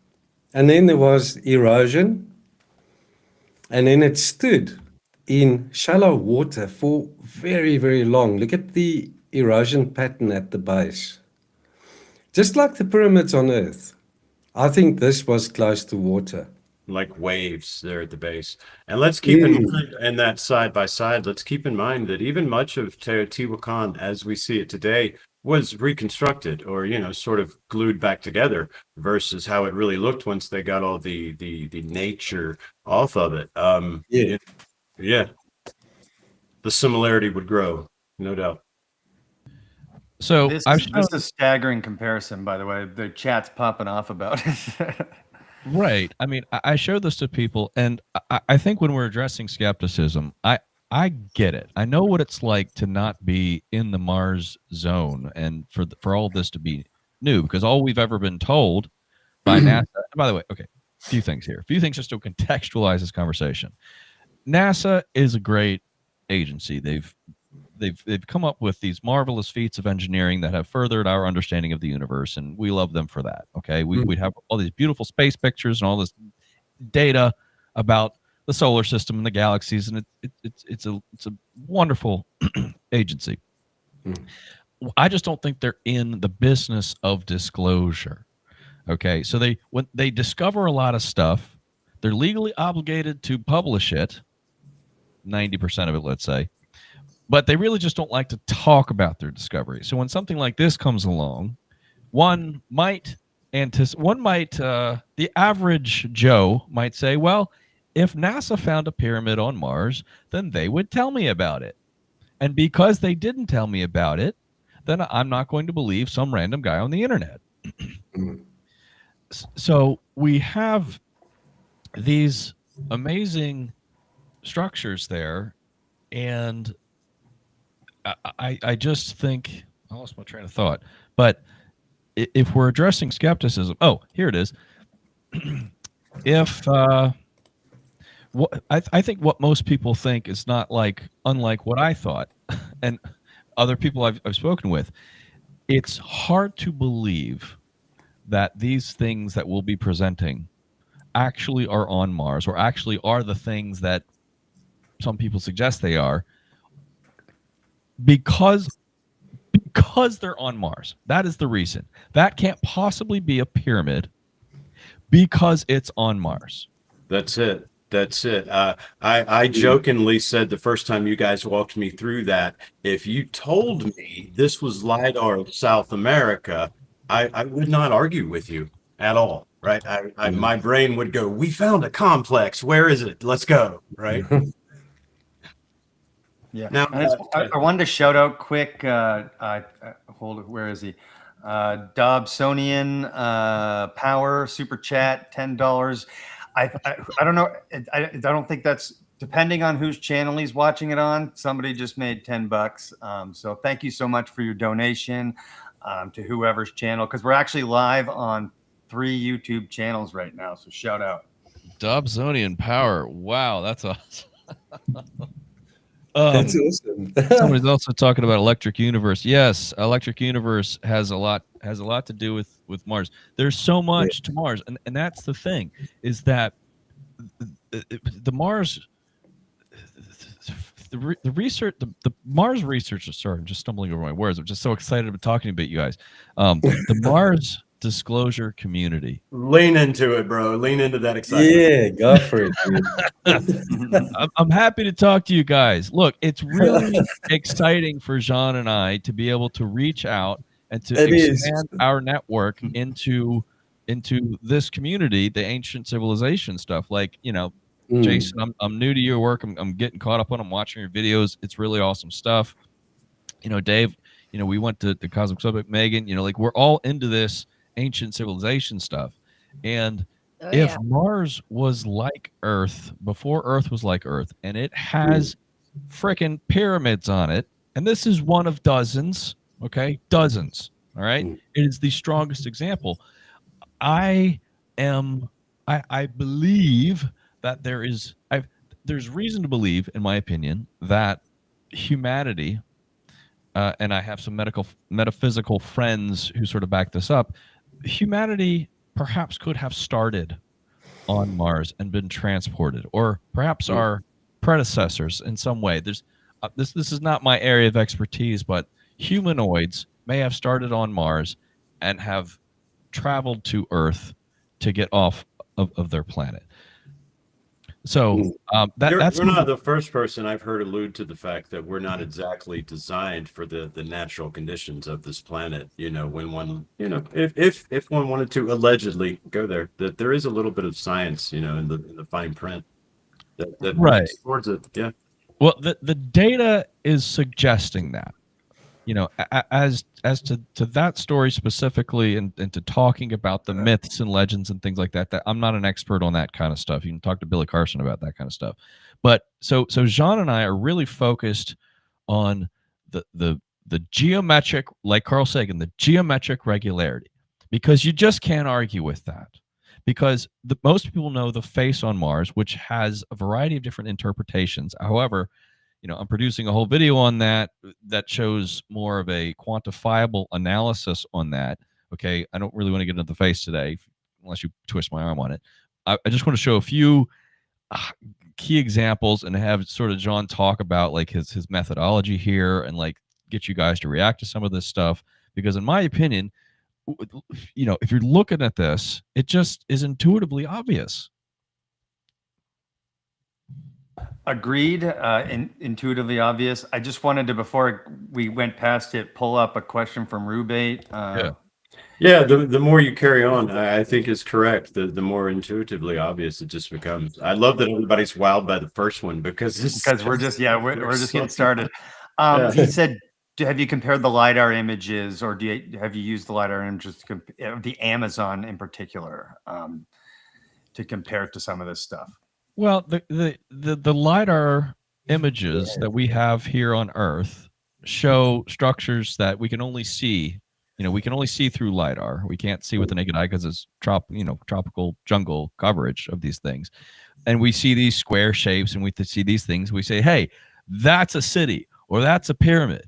And then there was erosion, and then it stood in shallow water for very, very long. Look at the erosion pattern at the base. Just like the pyramids on Earth, I think this was close to water. Like waves there at the base. And let's keep in mind, and that side by side, let's keep in mind that even much of Teotihuacan as we see it today was reconstructed or, sort of glued back together versus how it really looked once they got all the nature off of it. Yeah. The similarity would grow, no doubt. So this is a staggering comparison, by the way. The chat's popping off about it. Right. I mean, I show this to people, and I think when we're addressing skepticism, I get it. I know what it's like to not be in the Mars zone, and for all this to be new, because all we've ever been told by NASA. By the way, okay, a few things just to contextualize this conversation. NASA is a great agency. They've come up with these marvelous feats of engineering that have furthered our understanding of the universe, and we love them for that. Okay, we have all these beautiful space pictures and all this data about the solar system and the galaxies, and it's a wonderful agency. I just don't think they're in the business of disclosure. Okay, so when they discover a lot of stuff, they're legally obligated to publish it, 90% of it, let's say. But they really just don't like to talk about their discovery. So when something like this comes along, the average Joe might say, well, if NASA found a pyramid on Mars, then they would tell me about it. And because they didn't tell me about it, then I'm not going to believe some random guy on the internet. So we have these amazing structures there, and I just think I lost my train of thought. But if we're addressing skepticism, here it is. I think what most people think is not unlike what I thought, and other people I've spoken with. It's hard to believe that these things that we'll be presenting actually are on Mars, or actually are the things that some people suggest they are. Because because they're on Mars. That is the reason. That can't possibly be a pyramid because it's on Mars. That's it. That's it. I jokingly said the first time you guys walked me through that, if you told me this was LiDAR of South America, I would not argue with you at all, right? My brain would go, we found a complex. Where is it? Let's go, right? Yeah. Now, And I wanted to shout out quick. Hold it. Where is he? Dobsonian Power Super Chat, $10. I don't know. I don't think that's depending on whose channel he's watching it on. Somebody just made $10. So thank you so much for your donation to whoever's channel, because we're actually live on 3 YouTube channels right now. So shout out. Dobsonian Power. Wow, that's awesome. That's awesome. Somebody's also talking about Electric Universe. Yes, Electric Universe has a lot to do with Mars. There's so much to Mars, and that's the thing, is that the Mars, the research, the Mars researchers. Sorry, I'm just stumbling over my words. I'm just so excited about talking about you guys. The Mars disclosure community. lean into it, bro. Lean into that excitement. Yeah, go for it. Dude. I'm happy to talk to you guys. Look, it's really exciting for Jean and I to be able to reach out and to expand our network into this community, the ancient civilization stuff. Like, Jason, I'm new to your work. I'm getting caught up on. I'm watching your videos. It's really awesome stuff. Dave, we went to the Cosmic Subject. Megan, like, we're all into this ancient civilization stuff. And if Mars was like Earth before Earth was like Earth, and it has freaking pyramids on it, and this is one of dozens, okay, dozens, all right, it is the strongest example. I believe that there's reason to believe, in my opinion, that humanity, and I have some metaphysical friends who sort of back this up, humanity perhaps could have started on Mars and been transported, or perhaps our predecessors in some way. There's this is not my area of expertise, but humanoids may have started on Mars and have traveled to Earth to get off of their planet. So that's you're not the first person I've heard allude to the fact that we're not exactly designed for the natural conditions of this planet. When one, if one wanted to allegedly go there, that there is a little bit of science, in the fine print that right towards it. Yeah. Well, the data is suggesting that. As to that story specifically, and to talking about the myths and legends and things like that, that I'm not an expert on that kind of stuff. You can talk to Billy Carson about that kind of stuff. But so Jean and I are really focused on the geometric, like Carl Sagan, the geometric regularity, because you just can't argue with that. Because most people know the face on Mars, which has a variety of different interpretations. However, I'm producing a whole video on that shows more of a quantifiable analysis on that. Okay, I don't really want to get into the face today, unless you twist my arm on it. I just want to show a few key examples and have sort of John talk about like his methodology here, and like get you guys to react to some of this stuff. Because in my opinion, if you're looking at this, it just is intuitively obvious. Agreed. Intuitively obvious. I just wanted to, before we went past it, pull up a question from Rubate. Yeah. The more you carry on, I think is correct. The more intuitively obvious it just becomes. I love that everybody's wowed by the first one because we're just getting started. Yeah. He said, have you compared the LiDAR images, or have you used the LiDAR images, the Amazon in particular, to compare it to some of this stuff? Well, the LiDAR images that we have here on Earth show structures that we can only see. We can only see through LiDAR. We can't see with the naked eye because it's tropical jungle coverage of these things. And we see these square shapes, and we see these things. We say, hey, that's a city, or that's a pyramid.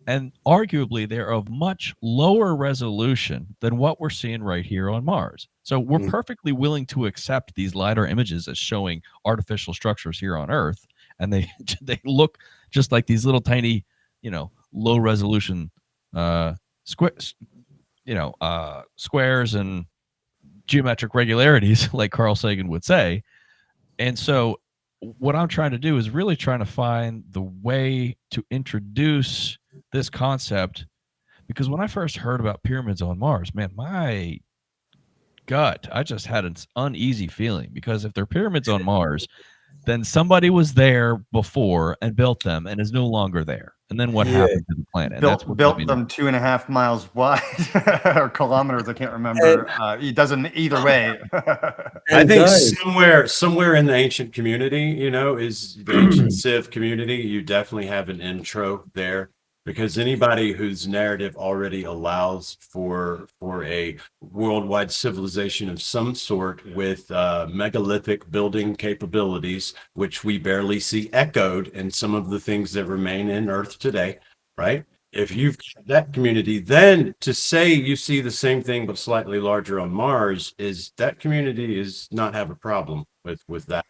And arguably, they're of much lower resolution than what we're seeing right here on Mars. So we're perfectly willing to accept these LiDAR images as showing artificial structures here on Earth, and they look just like these little tiny, low resolution squares, squares and geometric regularities, like Carl Sagan would say. And so what I'm trying to do is really trying to find the way to introduce this concept, because when I first heard about pyramids on Mars, man, my gut, I just had an uneasy feeling, because if they're pyramids on Mars, then somebody was there before and built them and is no longer there. And then what happened to the planet? Built them 2.5 miles wide or kilometers. I can't remember. It doesn't either way. I think somewhere in the ancient community, is the ancient Civ community. You definitely have an intro there, because anybody whose narrative already allows for a worldwide civilization of some sort with megalithic building capabilities, which we barely see echoed in some of the things that remain in Earth today, right? If you've got that community, then to say you see the same thing but slightly larger on Mars, is that community is not have a problem with that.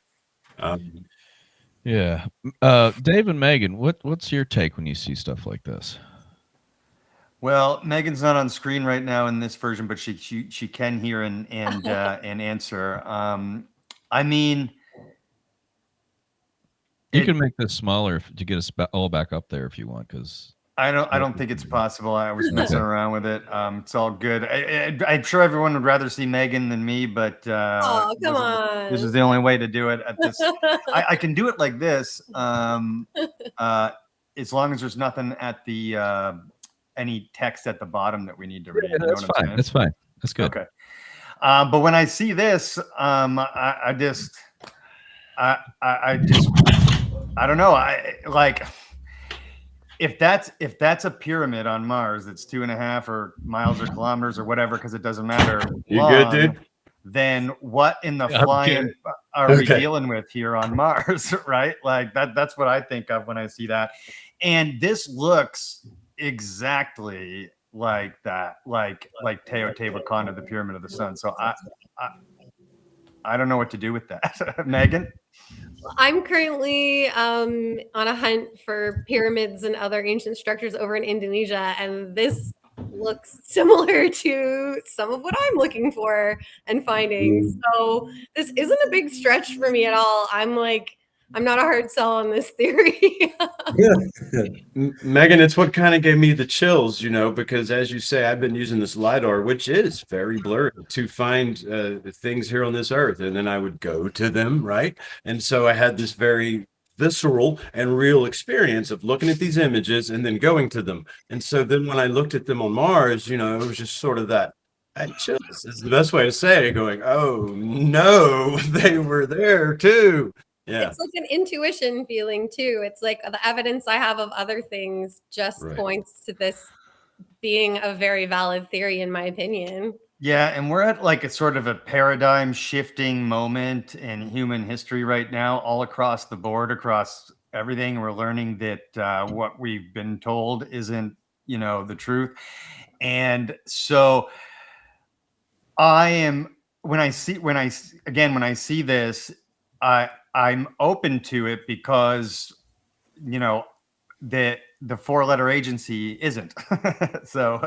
Yeah. Dave and Megan, what's your take when you see stuff like this? Well, Megan's not on screen right now in this version, but she can hear and and answer. I mean, you can make this smaller to get us all back up there if you want, because I don't think it's possible. I was messing around with it. It's all good. I'm sure everyone would rather see Megan than me, but oh, come on. This is the only way to do it at this. I can do it like this, as long as there's nothing at the any text at the bottom that we need to read. Yeah, that's fine. That's fine. That's good. Okay. But when I see this, I don't know. I like. If that's a pyramid on Mars that's 2.5 or miles or kilometers or whatever, because it doesn't matter. You good, dude? Then what in the flying are we dealing with here on Mars, right? Like that's what I think of when I see that. And this looks exactly like that, like Teotihuacan, the Pyramid of the Sun. So I don't know what to do with that. Megan? I'm currently on a hunt for pyramids and other ancient structures over in Indonesia, and this looks similar to some of what I'm looking for and finding. So this isn't a big stretch for me at all. I'm not a hard sell on this theory. Megan, it's what kind of gave me the chills, because as you say, I've been using this LiDAR, which is very blurry, to find things here on this Earth. And then I would go to them, right? And so I had this very visceral and real experience of looking at these images and then going to them. And so then when I looked at them on Mars, it was just sort of that. Chills is the best way to say it, going, oh, no, they were there too. Yeah. It's like an intuition feeling too. It's like the evidence I have of other things just points to this being a very valid theory, in my opinion. Yeah, and we're at like a sort of a paradigm shifting moment in human history right now, all across the board, across everything. We're learning that what we've been told isn't, the truth. And so when I see this, I'm open to it because, the 4-letter agency isn't. So,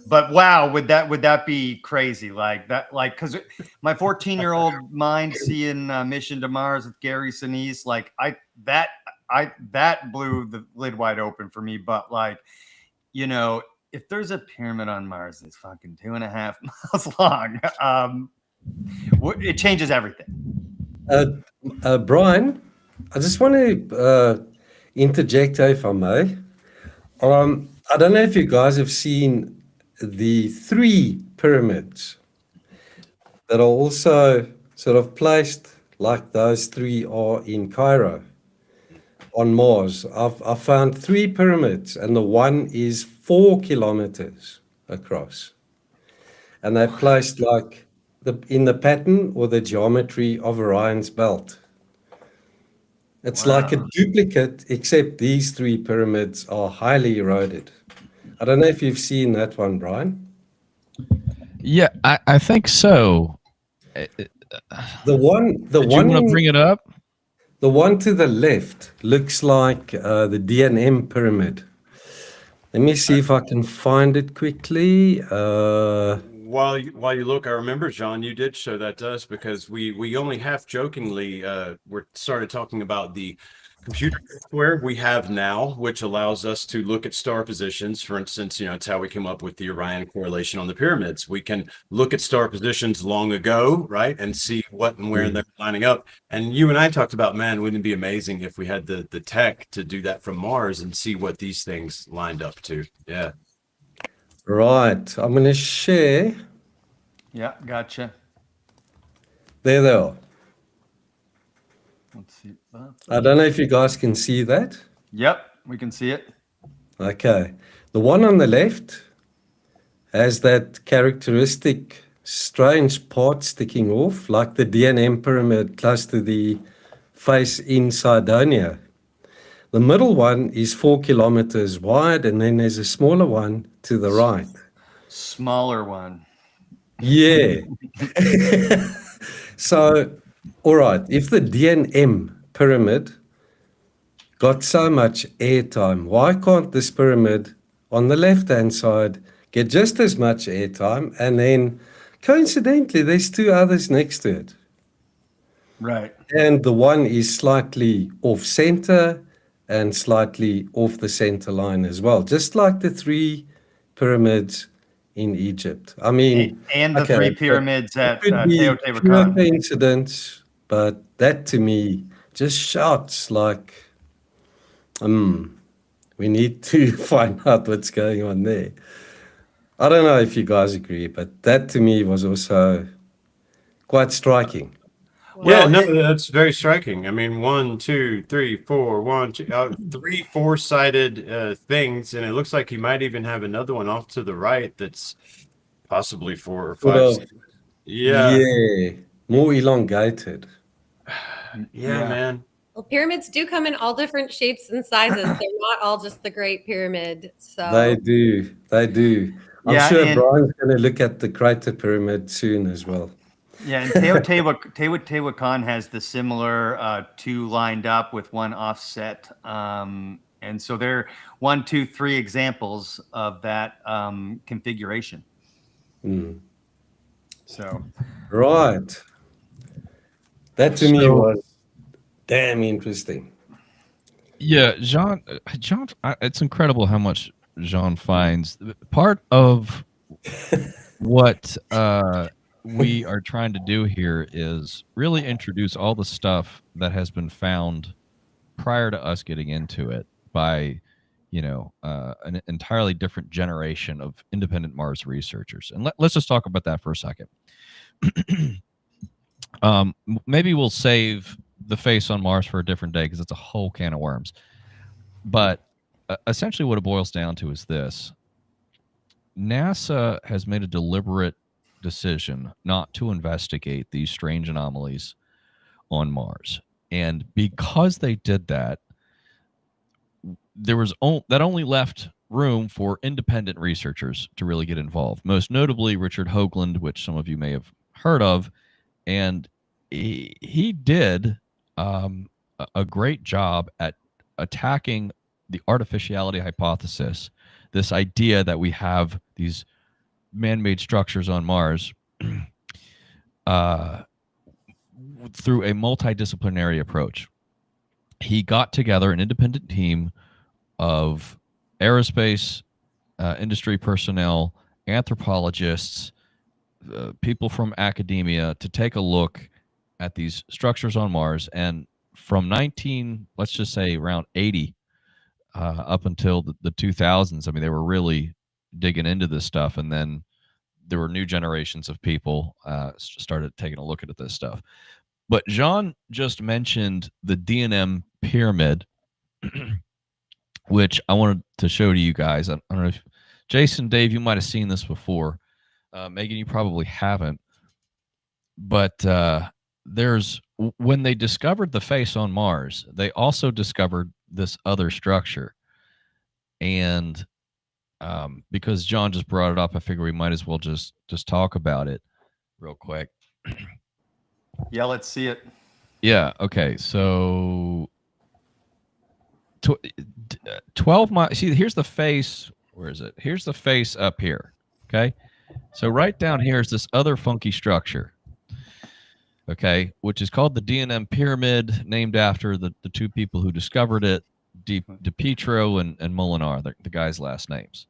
but wow, would that be crazy? Like that, because my 14-year-old mind seeing Mission to Mars with Gary Sinise, that blew the lid wide open for me. But if there's a pyramid on Mars that's fucking 2.5 miles long, it changes everything. Brian, I just want to interject, if I may. I don't know if you guys have seen the 3 pyramids that are also sort of placed like those 3 are in Cairo on Mars. I've found 3 pyramids, and the one is 4 kilometers across, and they're placed like in the pattern or the geometry of Orion's belt. It's like a duplicate, except these 3 pyramids are highly eroded. I don't know if you've seen that one, Brian. Yeah, I think so. The one you want to bring it up? The one to the left looks like the DNM pyramid. Let me see if I can find it quickly. While you look, I remember, John, you did show that to us because we only half jokingly we started talking about the computer software we have now, which allows us to look at star positions. For instance, it's how we came up with the Orion correlation on the pyramids. We can look at star positions long ago, right, and see what and where they're lining up. And you and I talked about, man, wouldn't it be amazing if we had the tech to do that from Mars and see what these things lined up to? Yeah. Right. I'm going to share. Yeah, gotcha. There they are. Let's see. I don't know if you guys can see that. Yep, we can see it. Okay. The one on the left has that characteristic strange part sticking off, like the DNM pyramid close to the face in Sardinia. The middle one is 4 kilometers wide, and then there's a smaller one to the right. Smaller one. Yeah. So, all right, if the DNM pyramid got so much airtime, why can't this pyramid on the left-hand side get just as much airtime? And then, coincidentally, there's two others next to it. Right. And the one is slightly off-center and slightly off the center line as well, just like the three pyramids in Egypt. I mean, and the three pyramids at could be pure Teotihuacan. coincidence, but that to me just shouts like, we need to find out what's going on there. I don't know if you guys agree, but that to me was also quite striking. Yeah, no, that's very striking. I mean, 1, 2, 3, 4, 1, 2, 3 four-sided things, and it looks like you might even have another one off to the right that's possibly 4 or 5. Yeah, more elongated. Yeah, man. Well, pyramids do come in all different shapes and sizes. They're not all just the Great Pyramid. So They do. I'm sure Brian's going to look at the Crater Pyramid soon as well. Yeah, and Teotihuacan has the similar two lined up with one offset. And so they're 1, 2, 3 examples of that configuration. So, right. That to me was damn interesting. Yeah, Jean, it's incredible how much Jean finds. Part of what we are trying to do here is really introduce all the stuff that has been found prior to us getting into it by, an entirely different generation of independent Mars researchers. And let's just talk about that for a second. Maybe we'll save the face on Mars for a different day because it's a whole can of worms. But essentially what it boils down to is this. NASA has made a deliberate decision not to investigate these strange anomalies on Mars. And because they did that, there was that only left room for independent researchers to really get involved, most notably Richard Hoagland, which some of you may have heard of. And he did a great job at attacking the artificiality hypothesis, this idea that we have these man-made structures on Mars through a multidisciplinary approach. He got together an independent team of aerospace industry personnel, anthropologists, people from academia to take a look at these structures on Mars. And from let's just say around 80 up until the 2000s, I mean, they were really digging into this stuff. And then there were new generations of people started taking a look at this stuff. But Jean just mentioned the DNM pyramid, which I wanted to show to you guys. I don't know if Jason, Dave, you might have seen this before. Megan, you probably haven't. But when they discovered the face on Mars, they also discovered this other structure. And because John just brought it up, I figure we might as well just talk about it real quick. Yeah, let's see it. Yeah. Okay. So 12 miles. See, here's the face Where is it? Here's the face up here. Okay. So right down here is this other funky structure. Okay, which is called the D&M Pyramid, named after the two people who discovered it, DiPietro and Molinar, the guys' last names.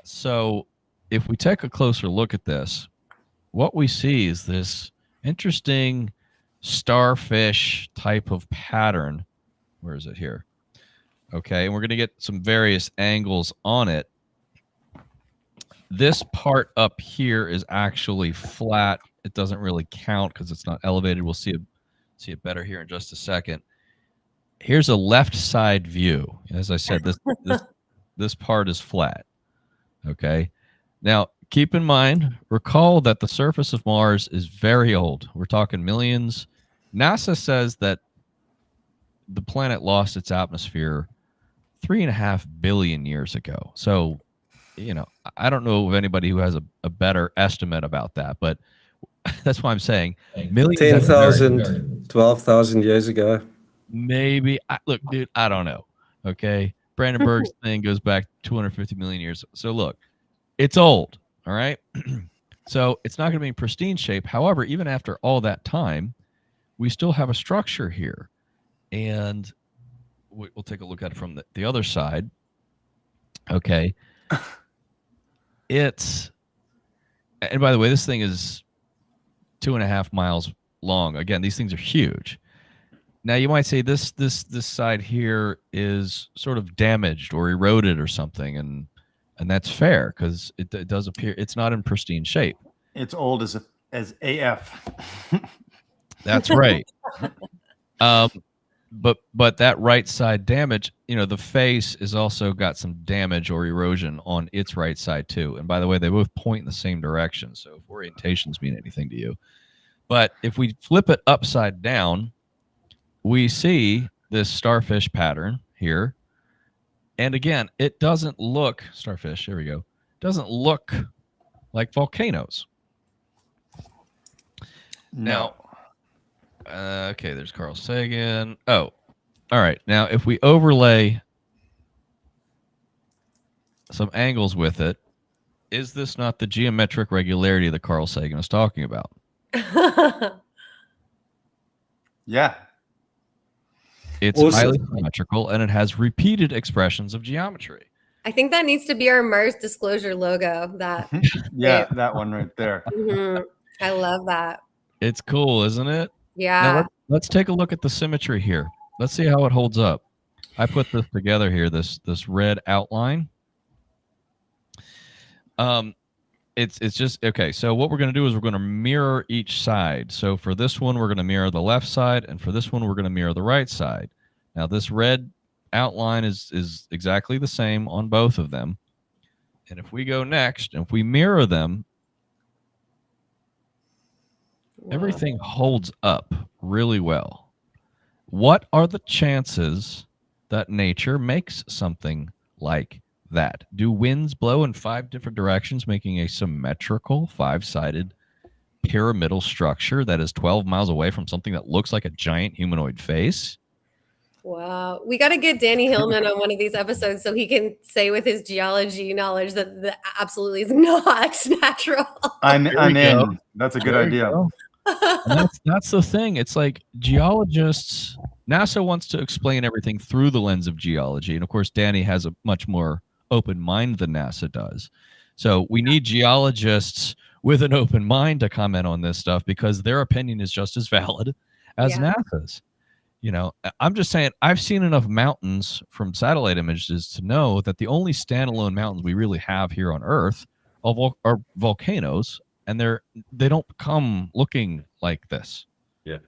So if we take a closer look at this, what we see is this interesting starfish type of pattern. Where is it here? Okay, and we're going to get some various angles on it. This part up here is actually flat. It doesn't really count because it's not elevated. We'll see it better here in just a second. Here's a left side view. As I said, this part is flat. Okay. Now, keep in mind, recall that the surface of Mars is very old. We're talking millions. NASA says that the planet lost its atmosphere 3.5 billion years ago. So, you know, I don't know of anybody who has a better estimate about that, but that's why I'm saying millions. 10,000, 12,000 years ago. Maybe. Look, dude, I don't know. Okay. Brandenburg's thing goes back 250 million years. So look, it's old. All right. So it's not going to be in pristine shape. However, even after all that time, we still have a structure here. And we'll take a look at it from the other side. Okay. And by the way, this thing is 2.5 miles long. Again, these things are huge. Now you might say this side here is sort of damaged or eroded or something, and that's fair because it does appear it's not in pristine shape. It's old as AF. That's right. But that right side damage, you know, the face is also got some damage or erosion on its right side too. And by the way, they both point in the same direction. So if orientations mean anything to you, but if we flip it upside down, we see this starfish pattern here. And again, it doesn't look, starfish, here we go, doesn't look like volcanoes. No. Now, okay, there's Carl Sagan. Oh, all right. Now, if we overlay some angles with it, is this not the geometric regularity that Carl Sagan was talking about? Yeah. It's highly symmetrical, and it has repeated expressions of geometry. I think that needs to be our Mars disclosure logo. That Yeah, that one right there. I love that. It's cool, isn't it? Yeah. Now let's take a look at the symmetry here. Let's see how it holds up. I put this together here, this red outline. It's just, okay, so what we're going to do is we're going to mirror each side. So for this one, we're going to mirror the left side, and for this one, we're going to mirror the right side. Now, this red outline is exactly the same on both of them. And if we go next, and if we mirror them, everything holds up really well. What are the chances that nature makes something like that? Do winds blow in 5 different directions, making a symmetrical 5-sided pyramidal structure that is 12 miles away from something that looks like a giant humanoid face? Wow. We got to get Danny Hillman on one of these episodes so he can say with his geology knowledge that that absolutely is not natural. I'm in. That's a good idea. And that's the thing. It's like geologists, NASA wants to explain everything through the lens of geology. And of course, Danny has a much more open mind than NASA does. So we need geologists with an open mind to comment on this stuff because their opinion is just as valid as NASA's. You know, I'm just saying, I've seen enough mountains from satellite images to know that the only standalone mountains we really have here on Earth are volcanoes, and they don't come looking like this. Yeah.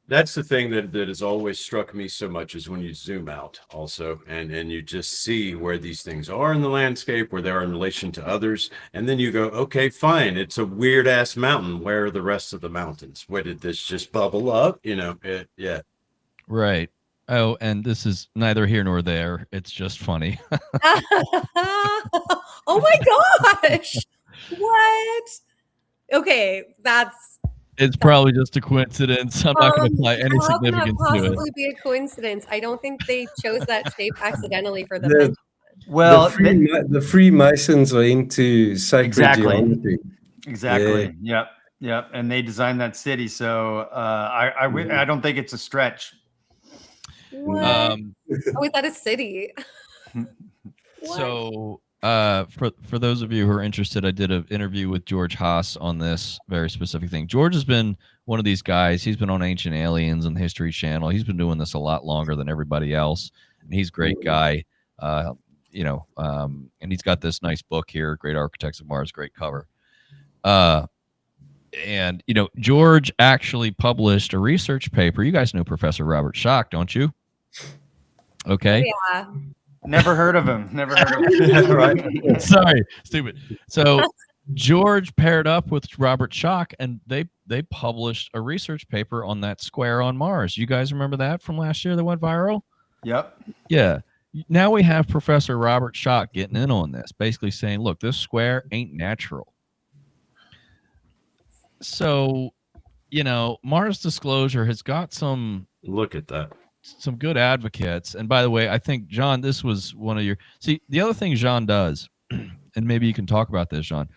That's the thing that has always struck me so much is when you zoom out also and you just see where these things are in the landscape, where they are in relation to others. And then you go, okay, fine. It's a weird ass mountain. Where are the rest of the mountains? Where did this just bubble up? You know, yeah. Right. Oh, and this is neither here nor there. It's just funny. Oh my gosh. What? Okay, it's probably just a coincidence. I'm not going to apply any significance to it. Possibly be a coincidence. I don't think they chose that shape accidentally for the Well, The Freemasons are into sacred exactly. geometry. Exactly. Yep. Yep. And they designed that city. So I don't think it's a stretch. What? Oh, is that a city? What? So, for those of you who are interested, I did an interview with George Haas on this very specific thing. George has been one of these guys. He's been on Ancient Aliens and the History Channel. He's been doing this a lot longer than everybody else, and he's a great guy. And he's got this nice book here, Great Architects of Mars, great cover. And George actually published a research paper. You guys know Professor Robert Schoch, don't you? Okay. Oh, yeah. Never heard of him. Never heard of him. Right. Sorry, stupid. So George paired up with Robert Schoch, and they published a research paper on that square on Mars. You guys remember that from last year that went viral? Yep. Yeah. Now we have Professor Robert Schoch getting in on this, basically saying, look, this square ain't natural. So, Mars Disclosure has got some Look at that. some good advocates. And by the way, I think, John, this was one of your... See, the other thing Jean does, and maybe you can talk about this, Jean,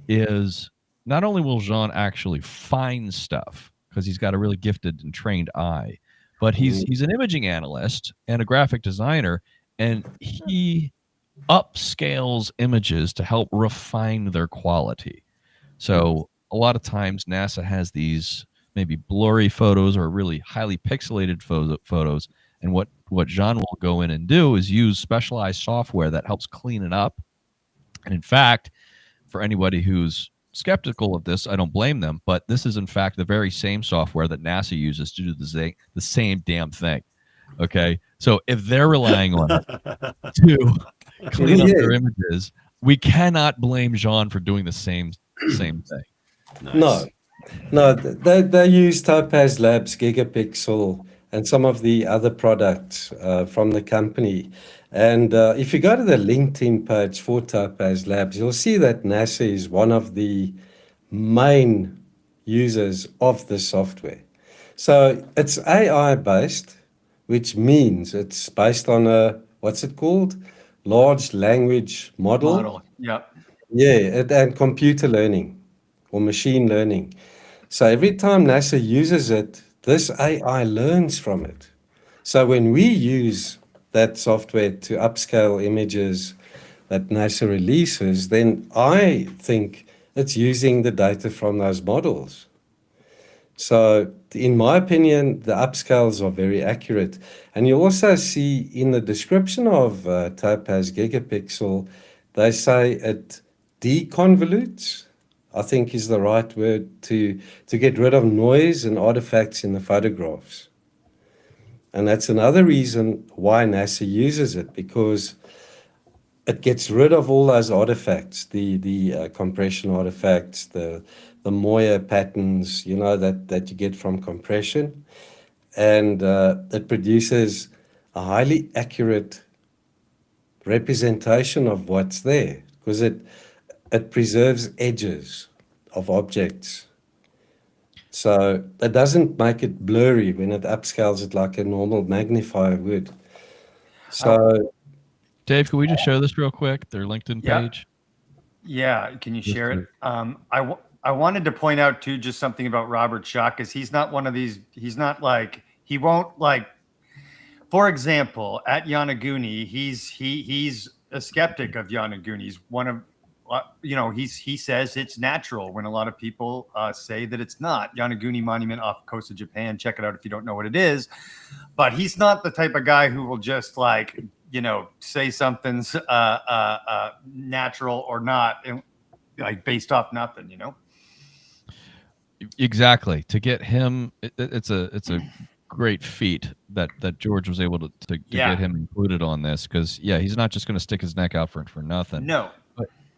is not only will Jean actually find stuff, because he's got a really gifted and trained eye, but he's an imaging analyst and a graphic designer, and he upscales images to help refine their quality. So a lot of times NASA has these maybe blurry photos or really highly pixelated photos. And what Jean will go in and do is use specialized software that helps clean it up. And in fact, for anybody who's skeptical of this, I don't blame them, but this is in fact the very same software that NASA uses to do the same damn thing. Okay. So if they're relying on it to clean up their images, we cannot blame Jean for doing the same thing. Nice. No, they use Topaz Labs, Gigapixel, and some of the other products from the company. And if you go to the LinkedIn page for Topaz Labs, you'll see that NASA is one of the main users of the software. So it's AI based, which means it's based on a, what's it called? Large language model. Yep. Yeah, and computer learning or machine learning. So every time NASA uses it, this AI learns from it. So when we use that software to upscale images that NASA releases, then I think it's using the data from those models. So in my opinion, the upscales are very accurate. And you also see in the description of Topaz Gigapixel, they say it deconvolutes, I think is the right word, to get rid of noise and artifacts in the photographs. And that's another reason why NASA uses it, because it gets rid of all those artifacts, the compression artifacts, the Moyer patterns, that you get from compression. And it produces a highly accurate representation of what's there, because it preserves edges of objects. So it doesn't make it blurry when it upscales it like a normal magnifier would. So, Dave, can we just show this real quick? Their LinkedIn page. Yeah. Can you share it? I wanted to point out too, just something about Robert Schoch, because he's not one of these. He's not like, he won't like. For example, at Yonaguni, he's a skeptic of Yonaguni. He's one of he says it's natural when a lot of people say that it's not. Yonaguni Monument off the coast of Japan. Check it out if you don't know what it is. But he's not the type of guy who will just like, say something's natural or not, like based off nothing, Exactly. To get him, it's a great feat that George was able to get him included on this, because he's not just going to stick his neck out for nothing. No.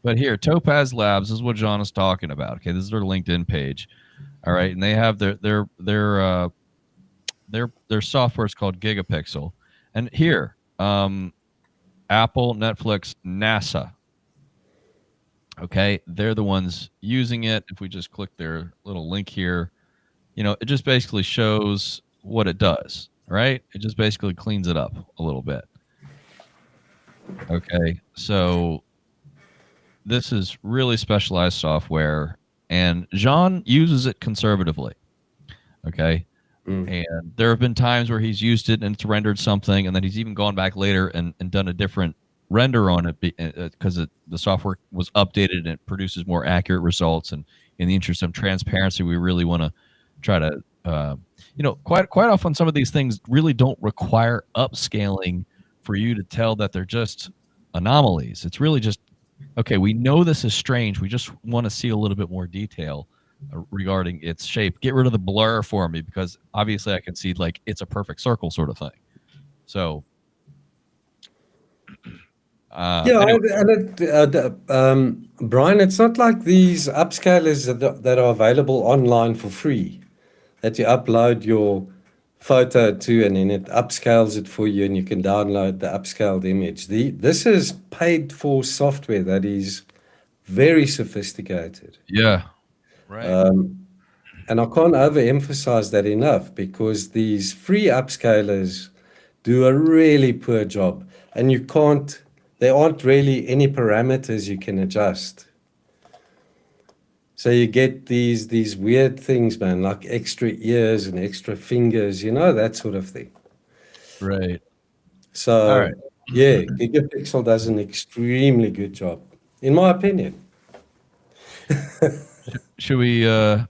But here, Topaz Labs is what John is talking about. Okay, this is their LinkedIn page. All right, and they have their software is called Gigapixel. And here, Apple, Netflix, NASA. Okay, they're the ones using it. If we just click their little link here, it just basically shows what it does, right? It just basically cleans it up a little bit. Okay, so this is really specialized software, and Jean uses it conservatively. Okay. And there have been times where he's used it and it's rendered something, and then he's even gone back later and done a different render on it because the software was updated and it produces more accurate results. And in the interest of transparency, we really want to try to, quite often some of these things really don't require upscaling for you to tell that they're just anomalies. It's really just, okay, we know this is strange. We just want to see a little bit more detail regarding its shape. Get rid of the blur for me, because obviously I can see like it's a perfect circle sort of thing. So anyway. Brian, it's not like these upscalers that are available online for free, that you upload your photo to and then it upscales it for you and you can download the upscaled image. This is paid for software that is very sophisticated. Yeah. Right. And I can't overemphasize that enough, because these free upscalers do a really poor job, and there aren't really any parameters you can adjust. So you get these weird things, man, like extra ears and extra fingers, that sort of thing. Right. So, all right. Yeah, Gigapixel does an extremely good job, in my opinion. Should we go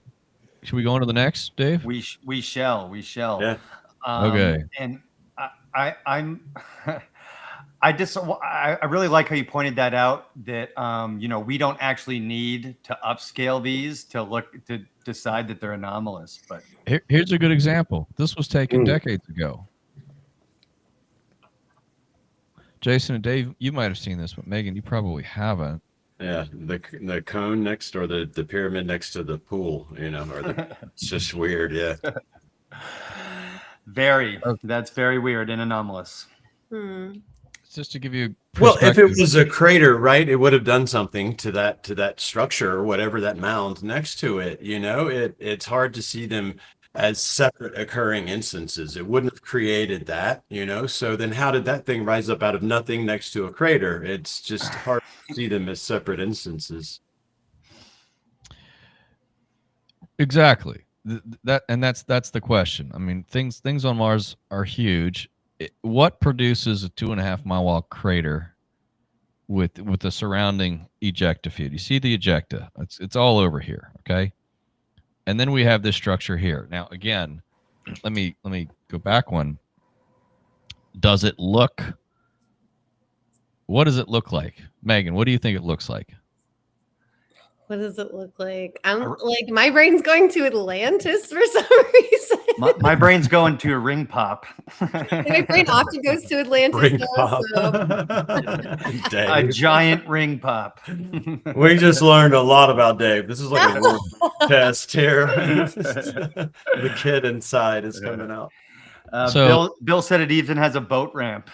on to the next, Dave? We shall. Yeah. Okay. And I'm I really like how you pointed that out, that we don't actually need to upscale these to decide that they're anomalous. But here's a good example. This was taken decades ago. Jason and Dave, you might have seen this, but Megan, you probably haven't. Yeah, the cone next, or the pyramid next to the pool, it's just weird. Yeah. That's very weird and anomalous. Just to give you well, if it was a crater, right, it would have done something to that structure or whatever, that mound next to it. It's hard to see them as separate occurring instances. It wouldn't have created that, so then how did that thing rise up out of nothing next to a crater? It's just hard to see them as separate instances. Exactly. That's the question. I mean, things on Mars are huge. What produces a 2.5 mile wall crater with the surrounding ejecta field? You see the ejecta. It's all over here, okay? And then we have this structure here. Now, again, let me go back one. Does it look? What does it look like, Megan? What do you think it looks like? What does it look like? I'm like, my brain's going to Atlantis for some reason. My brain's going to a ring pop. My brain often goes to Atlantis. Ring though, pop. so. A giant ring pop. We just learned a lot about Dave. This is like a word test here. The kid inside is coming out. Bill said it even has a boat ramp.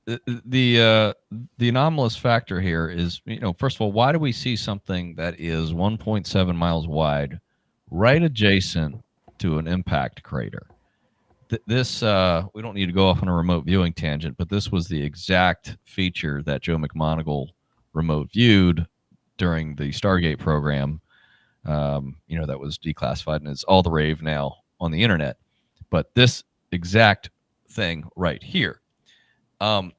The anomalous factor here is, first of all, why do we see something that is 1.7 miles wide right adjacent to an impact crater? This we don't need to go off on a remote viewing tangent, but this was the exact feature that Joe McMoneagle remote viewed during the Stargate program, that was declassified and is all the rave now on the internet. But this exact thing right here, NASA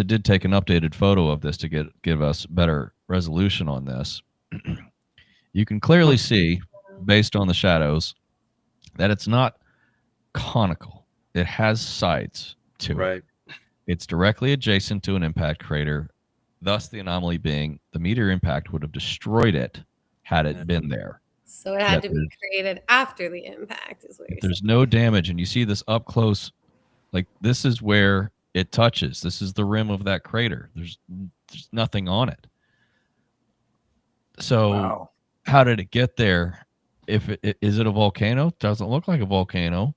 did take an updated photo of this to give us better resolution on this. You can clearly see, based on the shadows, that it's not conical. It has sides to it. It's directly adjacent to an impact crater, thus the anomaly being the meteor impact would have destroyed it had it been there. So it had to be created after the impact, is what you're saying. There's no damage, and you see this up close. Like, this is where it touches. This is the rim of that crater. There's nothing on it. So How did it get there? Is it a volcano? Doesn't look like a volcano.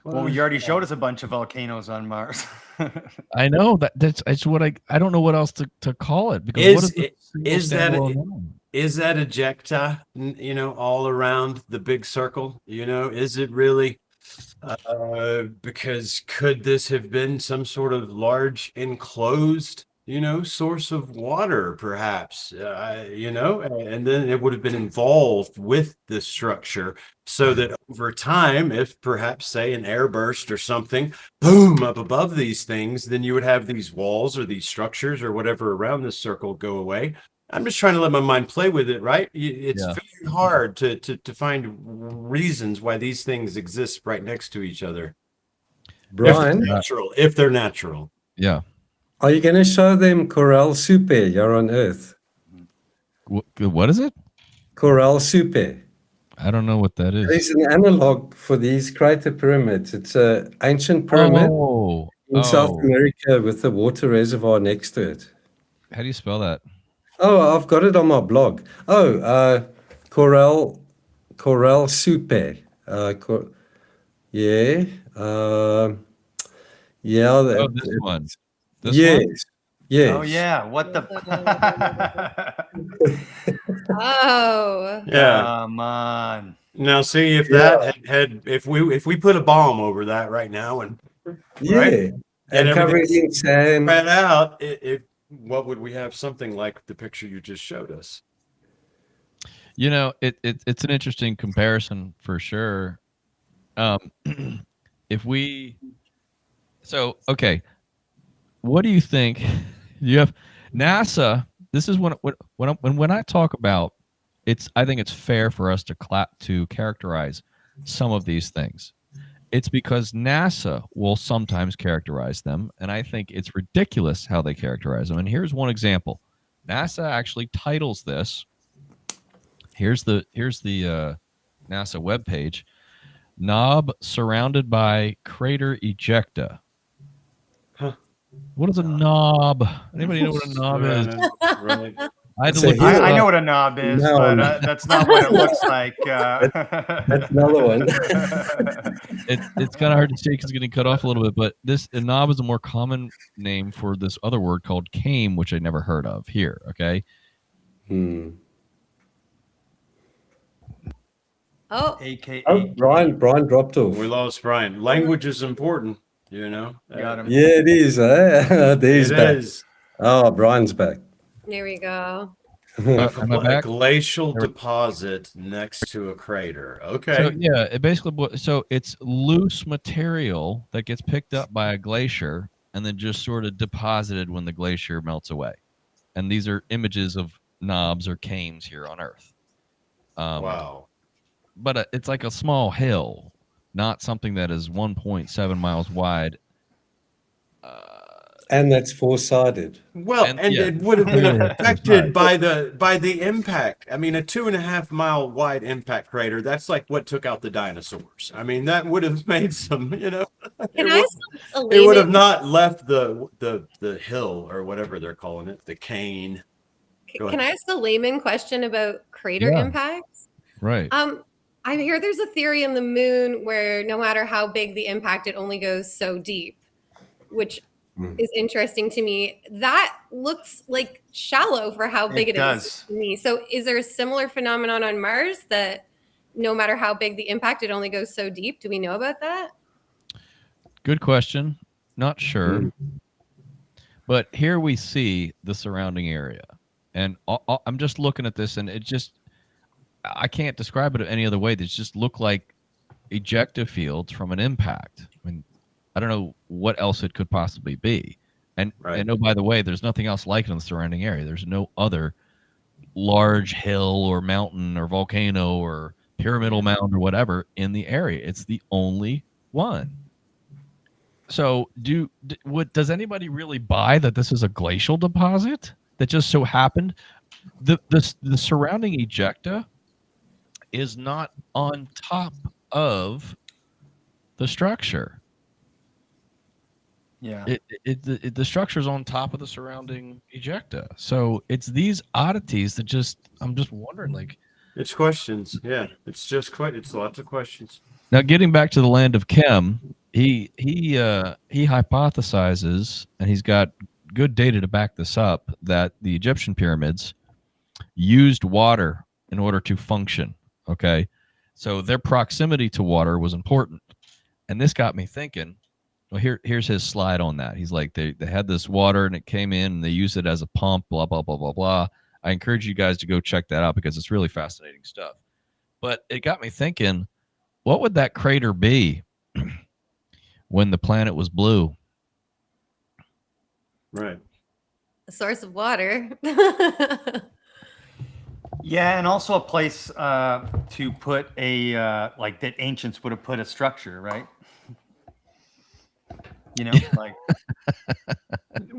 Well, you already showed us a bunch of volcanoes on Mars. I know that's what I don't know what else to call it, because is that ejecta, all around the big circle? Is it really Because could this have been some sort of large enclosed, source of water, perhaps, and then it would have been involved with the structure so that over time, if perhaps, say, an air burst or something, boom, up above these things, then you would have these walls or these structures or whatever around this circle go away. I'm just trying to let my mind play with it, right? It's Yeah. very hard to find reasons why these things exist right next to each other. Brian, If they're natural. Yeah. are you going to show them Coral Soupe here on Earth? What is it? Coral Soupe. I don't know what that is. There's an analog for these crater pyramids. It's an ancient pyramid in South America with a water reservoir next to it. How do you spell that? Oh, I've got it on my blog. Oh, Coral Soupe. Yeah. Yeah. Oh, this one. This yes. one? Yes. Oh yeah. What the? Oh. Yeah. Come on. Now, see if that had if we put a bomb over that right now and Yeah. Right? And cover it in sand. spread out, what would we have? Something like the picture you just showed us. It's an interesting comparison for sure. Okay, what do you think? You have NASA. This is when I talk about I think it's fair for us to characterize some of these things. It's because NASA will sometimes characterize them, and I think it's ridiculous how they characterize them. And here's one example. NASA actually titles this. Here's the NASA webpage. Knob surrounded by crater ejecta. Huh. What is a knob? Anybody know what a knob is? Right. I had to look I know what a knob is, No. but that's not what it looks like. That's another one. It's kind of hard to see because it's getting cut off a little bit, but a knob is a more common name for this other word called came, which I never heard of here. Okay. Oh. AKA. Oh, Brian dropped off. We lost Brian. Language is important, Got him. Yeah, it is. Eh? There's It back. is. Oh, Brian's back. There we go. Am I A back? glacial deposit next to a crater. Okay. So yeah, it's loose material that gets picked up by a glacier and then just sort of deposited when the glacier melts away. And these are images of knobs or cames here on Earth. Wow. But it's like a small hill, not something that is 1.7 miles wide. And that's four-sided. Well, And- and yeah. it would have been Yeah, affected right. by the impact. I mean, a 2.5 mile wide impact crater, that's like what took out the dinosaurs. I mean, that would have made some, Can it I ask a would have layman, not left the hill or whatever they're calling it, the cane. Go can I ask a layman question about crater Yeah. impacts? Right. I hear there's a theory in the moon where no matter how big the impact, it only goes so deep, which is interesting to me. That looks like shallow for how big it is to me. So is there a similar phenomenon on Mars that no matter how big the impact, it only goes so deep? Do we know about that? Good question. Not sure. But here we see the surrounding area. And I'm just looking at this, and I can't describe it any other way. They just look like ejecta fields from an impact. I mean, I don't know what else it could possibly be. And oh, by the way, there's nothing else like it in the surrounding area. There's no other large hill or mountain or volcano or pyramidal mound or whatever in the area. It's the only one. So does anybody really buy that this is a glacial deposit that just so happened? The surrounding ejecta is not on top of the structure. Yeah. The structure is on top of the surrounding ejecta. So it's these oddities that I'm just wondering, like, It's questions. Yeah. It's lots of questions. now getting back to the land of Chem, he hypothesizes, and he's got good data to back this up, that the Egyptian pyramids used water in order to function. Okay. So their proximity to water was important. And this got me thinking. Well, here's his slide on that. He's like, they had this water and it came in and they used it as a pump, blah, blah, blah, blah, blah. I encourage you guys to go check that out because it's really fascinating stuff. But it got me thinking, what would that crater be when the planet was blue? Right. A source of water. Yeah, and also a place to put a like that ancients would have put a structure, right? You know, like.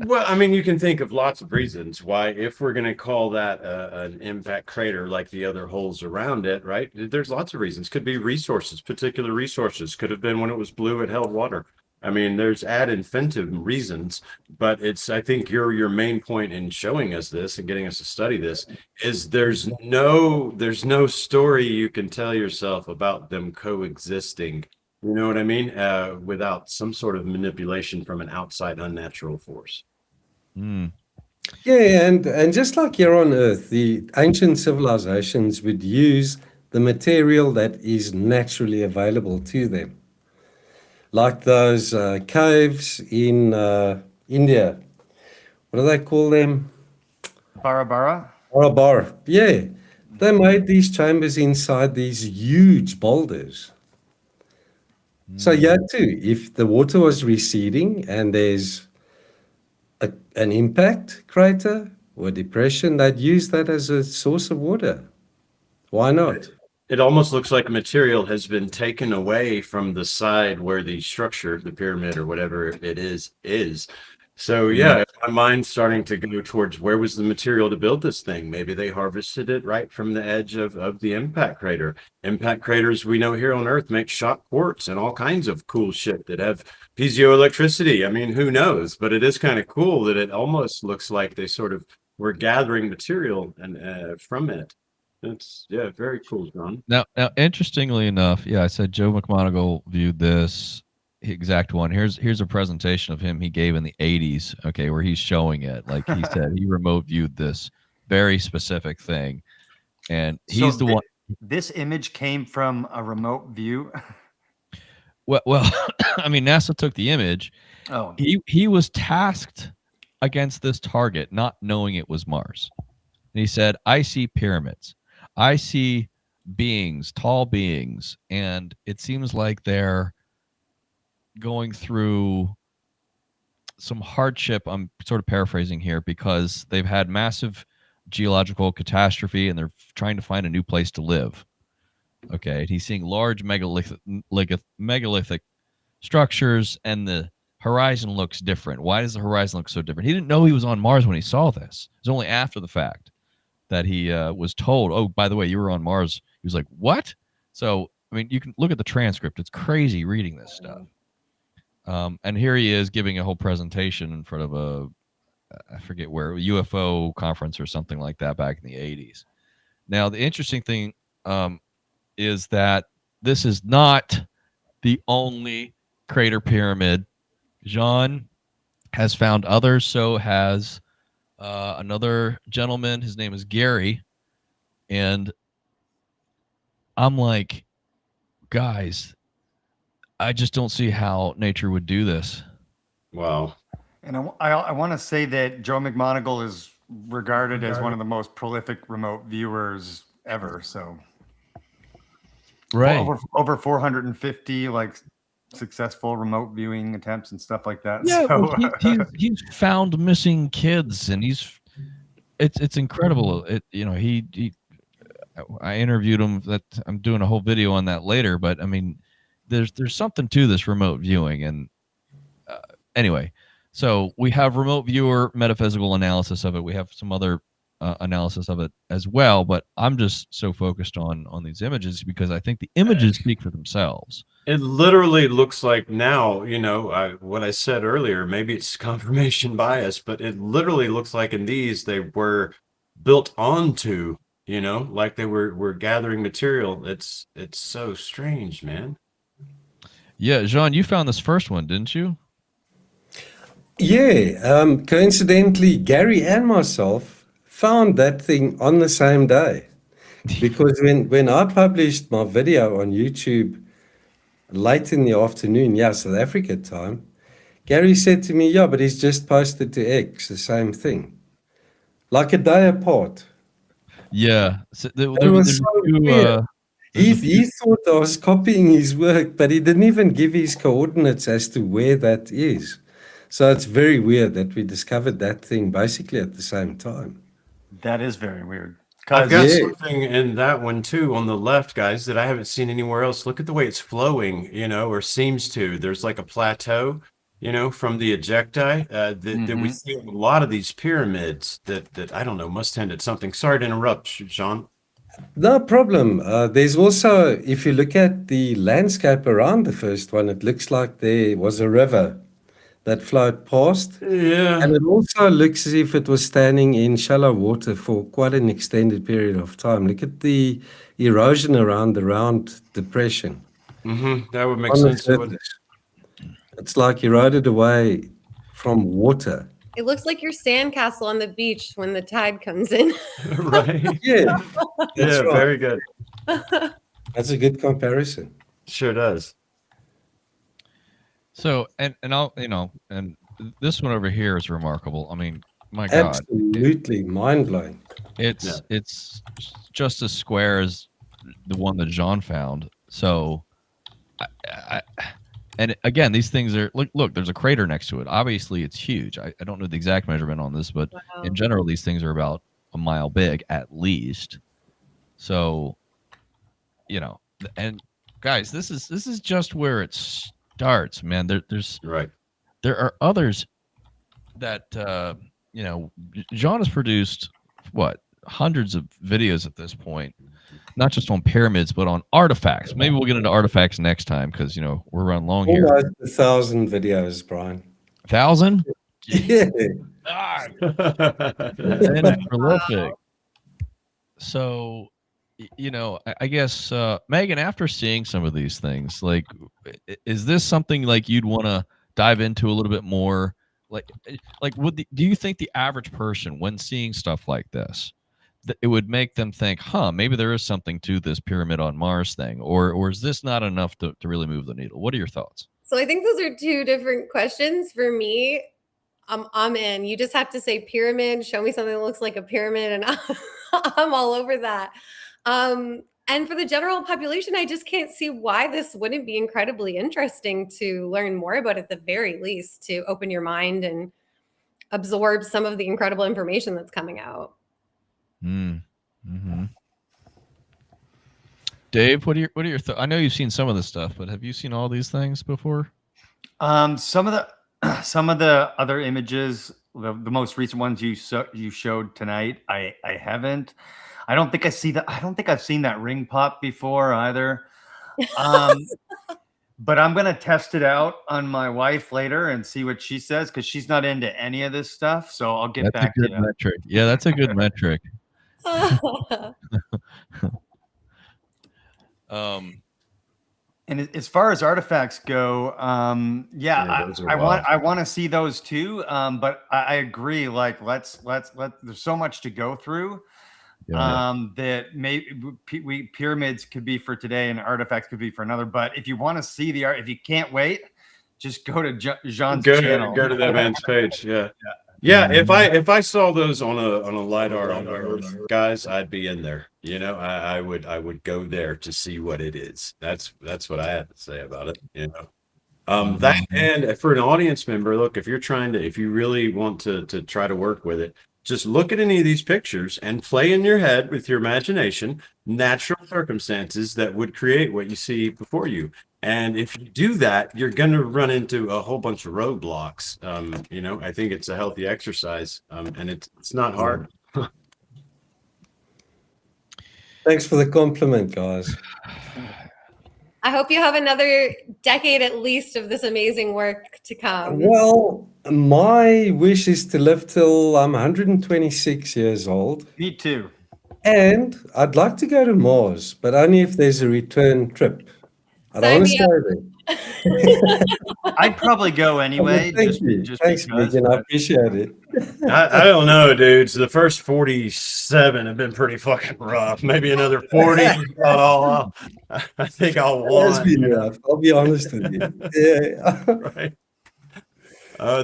Well, I mean, you can think of lots of reasons why, if we're going to call that an impact crater like the other holes around it, right? There's lots of reasons. Could be resources, particular resources. Could have been when it was blue, it held water. I mean, there's ad infinitum reasons, but it's, I think your main point in showing us this and getting us to study this is there's no story you can tell yourself about them coexisting. You know what I mean? Without some sort of manipulation from an outside unnatural force. Mm. Yeah, and just like here on Earth, the ancient civilizations would use the material that is naturally available to them. Like those caves in India. What do they call them? Bara. Bora. Yeah. They made these chambers inside these huge boulders. So yeah, too, if the water was receding and there's an impact crater or depression, they'd use that as a source of water. Why not? It almost looks like material has been taken away from the side where the structure, the pyramid or whatever it is. So yeah, my mind's starting to go towards where was the material to build this thing? Maybe they harvested it right from the edge of the impact crater. Impact craters we know here on Earth make shock quartz and all kinds of cool shit that have piezoelectricity. I mean, who knows? But it is kind of cool that it almost looks like they sort of were gathering material and from it. It's very cool, John. Now, interestingly enough, I said Joe McMoneagle viewed this exact one. Here's a presentation of him he gave in the 80s, okay, where he's showing it. Like he said, he remote viewed this very specific thing. And he's the one. This image came from a remote view. Well, I mean, NASA took the image. Oh. He was tasked against this target, not knowing it was Mars. And he said, I see pyramids. I see beings, tall beings, and it seems like they're going through some hardship. I'm sort of paraphrasing here because they've had massive geological catastrophe and they're trying to find a new place to live. Okay, he's seeing large megalithic structures and the horizon looks different. Why does the horizon look so different? He didn't know he was on Mars when he saw this. It was only after the fact that he was told, oh, by the way, you were on Mars. He was like, what? So, I mean, you can look at the transcript. It's crazy reading this stuff. And here he is giving a whole presentation in front of I forget where, a UFO conference or something like that back in the 80s. Now, the interesting thing is that this is not the only crater pyramid. Jean has found others, so has another gentleman. His name is Gary. And I'm like, guys, I just don't see how nature would do this. Wow. And I want to say that Joe McMoneagle is regarded as one of the most prolific remote viewers ever. So, right, over 450 like successful remote viewing attempts and stuff like that. Yeah, so, well, he's found missing kids, and it's incredible. I interviewed him. That I'm doing a whole video on that later. But I mean, there's something to this remote viewing, and anyway. So we have remote viewer metaphysical analysis of it. We have some other analysis of it as well. But I'm just so focused on these images because I think the images speak for themselves. It literally looks like now, what I said earlier, maybe it's confirmation bias, but it literally looks like in these they were built onto, like they were gathering material. It's so strange, man. Yeah, Jean, you found this first one, didn't you? Yeah, coincidentally, Gary and myself found that thing on the same day. Because when I published my video on YouTube late in the afternoon, yeah, South Africa time. Gary said to me, yeah, but he's just posted to X, the same thing. Like a day apart. Yeah. So It was so weird. He thought I was copying his work, but he didn't even give his coordinates as to where that is. So it's very weird that we discovered that thing basically at the same time. That is very weird. I've got Yeah. something in that one too on the left, guys, that I haven't seen anywhere else. Look at the way it's flowing, or seems to. There's like a plateau, from the ejecti that we see in a lot of these pyramids that I don't know, must end at something. Sorry to interrupt, Jean. No problem. There's also, if you look at the landscape around the first one, it looks like there was a river that flowed past. Yeah. And it also looks as if it was standing in shallow water for quite an extended period of time. Look at the erosion around the round depression. That would make On the sense. Wouldn't it? surface. It's like eroded away from water. It looks like your sandcastle on the beach when the tide comes in. Right. Yeah, Yeah, right. very good. That's a good comparison. Sure does. So and I'll and this one over here is remarkable. I mean, my God, Absolutely mind-blowing. it's just as square as the one that Jean found. So, and again, these things are look. There's a crater next to it. Obviously, it's huge. I don't know the exact measurement on this, but in general, these things are about a mile big at least. So, and guys, this is just where it starts, man. There are others that John has produced hundreds of videos at this point, not just on pyramids but on artifacts. Maybe we'll get into artifacts next time because we're running long here. Almost 1,000 videos, Brian. 1,000? Yeah. And prolific. So, I guess Megan, after seeing some of these things, like, is this something like you'd want to dive into a little bit more? Do you think the average person, when seeing stuff like this, that it would make them think, maybe there is something to this pyramid on Mars thing, or is this not enough to really move the needle? What are your thoughts? So I think those are two different questions. For me, I'm in. You just have to say pyramid, show me something that looks like a pyramid, and I'm all over that. And for the general population, I just can't see why this wouldn't be incredibly interesting to learn more about, at the very least, to open your mind and absorb some of the incredible information that's coming out. Dave, what are your thoughts? I know you've seen some of this stuff, but have you seen all these things before? Some of the other images, the most recent ones you showed tonight, I haven't. I don't think I've seen that ring pop before either. But I'm gonna test it out on my wife later and see what she says, because she's not into any of this stuff. So I'll get back to you. Metric. Yeah, that's a good metric. And as far as artifacts go, I want to see those too. But I agree. Like, let's there's so much to go through. That maybe pyramids could be for today and artifacts could be for another. But if you want to see the art, if you can't wait, just go to Jean's channel. Go to that man's page. Yeah. If I saw those on a LiDAR on Earth, guys, I'd be in there. I would go there to see what it is. That's what I have to say about it. That, and for an audience member, look, if you really want to try to work with it, just look at any of these pictures and play in your head with your imagination natural circumstances that would create what you see before you. And if you do that, you're going to run into a whole bunch of roadblocks. I think it's a healthy exercise, and it's not hard. Thanks for the compliment, guys. I hope you have another decade at least of this amazing work to come. Well, my wish is to live till I'm 126 years old. Me too. And I'd like to go to Mars, but only if there's a return trip. Sign me up. I'd probably go anyway. Thank you. Just Thanks, because. Megan. I But appreciate it. I don't know, dudes. The first 47 have been pretty fucking rough. Maybe another 40. I think I'll It has want. been rough. I'll be honest with you. Yeah. Right.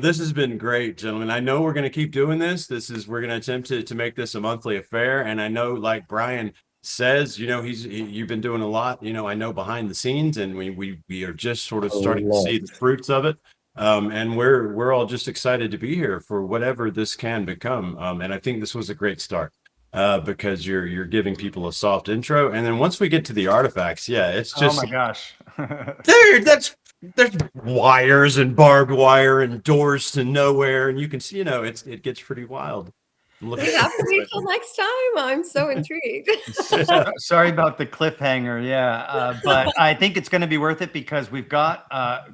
This has been great, gentlemen. I know we're going to keep doing this. We're going to attempt to make this a monthly affair. And I know, like Brian says, you've been doing a lot, I know behind the scenes, and we are just sort of starting to see the fruits of it. And we're all just excited to be here for whatever this can become. And I think this was a great start. Because you're giving people a soft intro, and then once we get to the artifacts, yeah, it's just, oh my gosh. there's wires and barbed wire and doors to nowhere, and you can see, it gets pretty wild. We have to wait till next time. I'm so intrigued. Sorry about the cliffhanger. Yeah, but I think it's going to be worth it because we've got a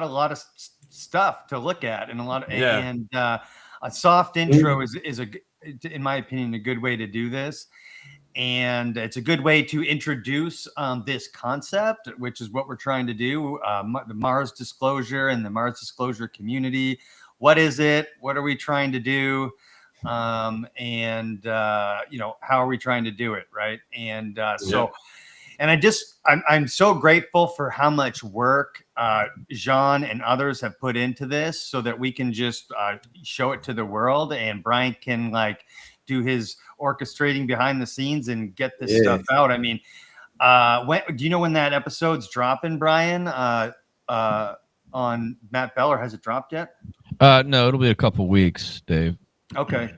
lot of stuff to look at, and a soft intro is in my opinion, a good way to do this. And it's a good way to introduce this concept, which is what we're trying to do. The Mars disclosure and the Mars disclosure community. What is it? What are we trying to do? How are we trying to do it? Right. And I'm so grateful for how much work Jean and others have put into this so that we can just show it to the world, and Brian can do his orchestrating behind the scenes and get this stuff out. I mean, do you know when that episode's dropping, Brian, on Matt Bell, or has it dropped yet? No, it'll be a couple weeks, Dave. Okay.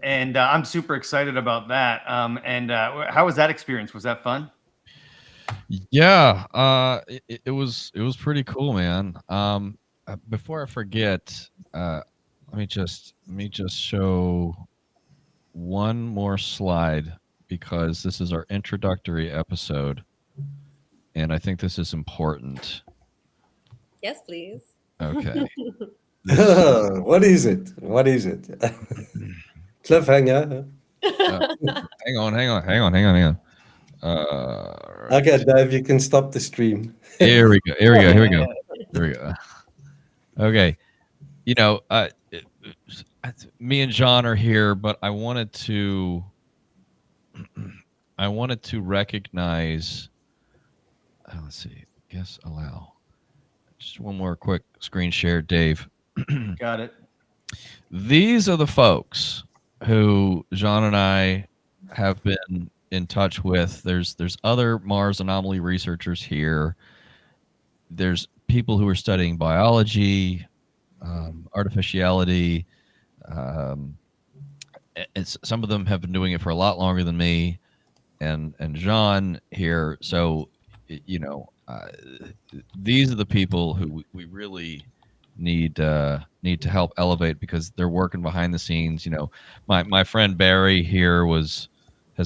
And I'm super excited about that. How was that experience? Was that fun? Yeah, it was pretty cool, man. Before I forget, let me just show one more slide, because this is our introductory episode, and I think this is important. Yes, please. Okay. What is it? Cliffhanger. Hang on. Okay, Dave, you can stop the stream. Here we go. Okay. Me and John are here, but I wanted to recognize, let's see, guess allow. Just one more quick screen share, Dave. Got it. These are the folks who John and I have been in touch with. There's other Mars anomaly researchers here. There's people who are studying biology, artificiality. Some of them have been doing it for a lot longer than me and John here. So, these are the people who we really need to help elevate, because they're working behind the scenes. My friend Barry here has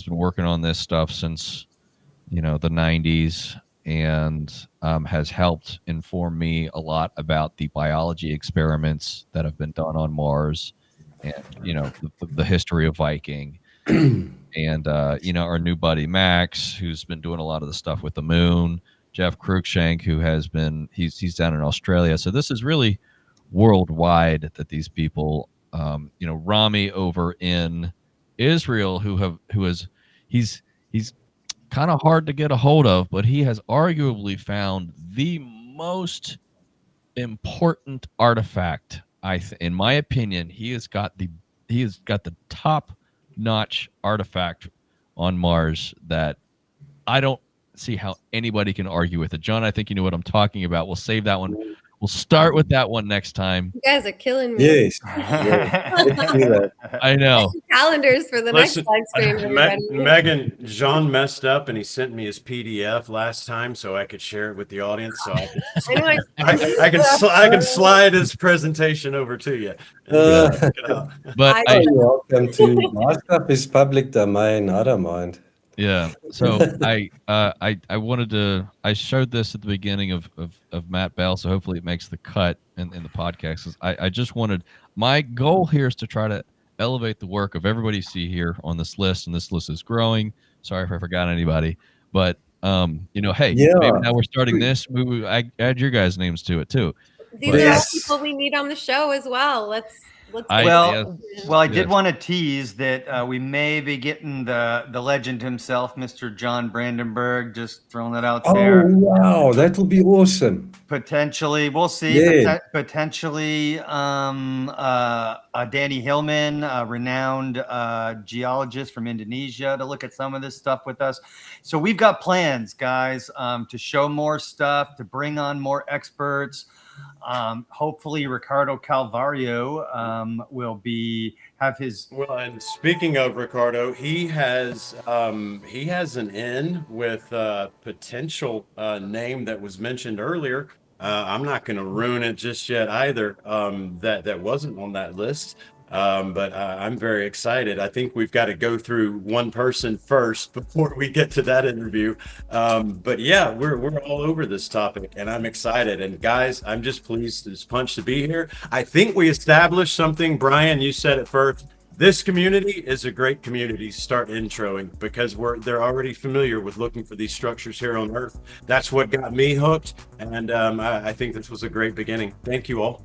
been working on this stuff since the 90s, and has helped inform me a lot about the biology experiments that have been done on Mars, and the history of Viking, and our new buddy Max, who's been doing a lot of the stuff with the moon. Jeff Cruikshank, who has been he's down in Australia. So this is really worldwide that these people, Rami over in Israel, he's kind of hard to get a hold of, but he has arguably found the most important artifact. In my opinion, he has got the top-notch artifact on Mars that I don't see how anybody can argue with it. John, I think you know what I'm talking about. We'll save that one. We'll start with that one next time. You guys are killing me. Yes. Let's do that. I know. Calendars for the next live stream, everybody. Megan, Jean messed up and he sent me his PDF last time so I could share it with the audience. So I can slide his presentation over to you. But you're welcome to. My stuff is public domain. I don't mind. Yeah. So I showed this at the beginning of Matt Bell, so hopefully it makes the cut in the podcast. I just wanted, my goal here is to try to elevate the work of everybody you see here on this list, and this list is growing. Sorry if I forgot anybody, but Hey, Yeah. maybe now we're starting this. I add your guys' names to it too. These But- are all Yes. people we need on the show as well. Let's I- get yeah. Well, I did Yes. want to tease that we may be getting the legend himself, Mr. John Brandenburg, just throwing that out Oh, there. wow. That will be awesome. Potentially, we'll see. Yeah. Potentially, Danny Hillman, a renowned geologist from Indonesia, to look at some of this stuff with us. So we've got plans, guys, to show more stuff, to bring on more experts. Hopefully, Ricardo Calvario will have his. Well, and speaking of Ricardo, he has an in with a potential name that was mentioned earlier. I'm not going to ruin it just yet either. That wasn't on that list. But I'm very excited. I think we've got to go through one person first before we get to that interview. But yeah, we're all over this topic, and I'm excited. And guys, I'm just pleased as punch to be here. I think we established something. Brian, you said it first. This community is a great community to start introing because they're already familiar with looking for these structures here on Earth. That's what got me hooked, and I think this was a great beginning. Thank you all.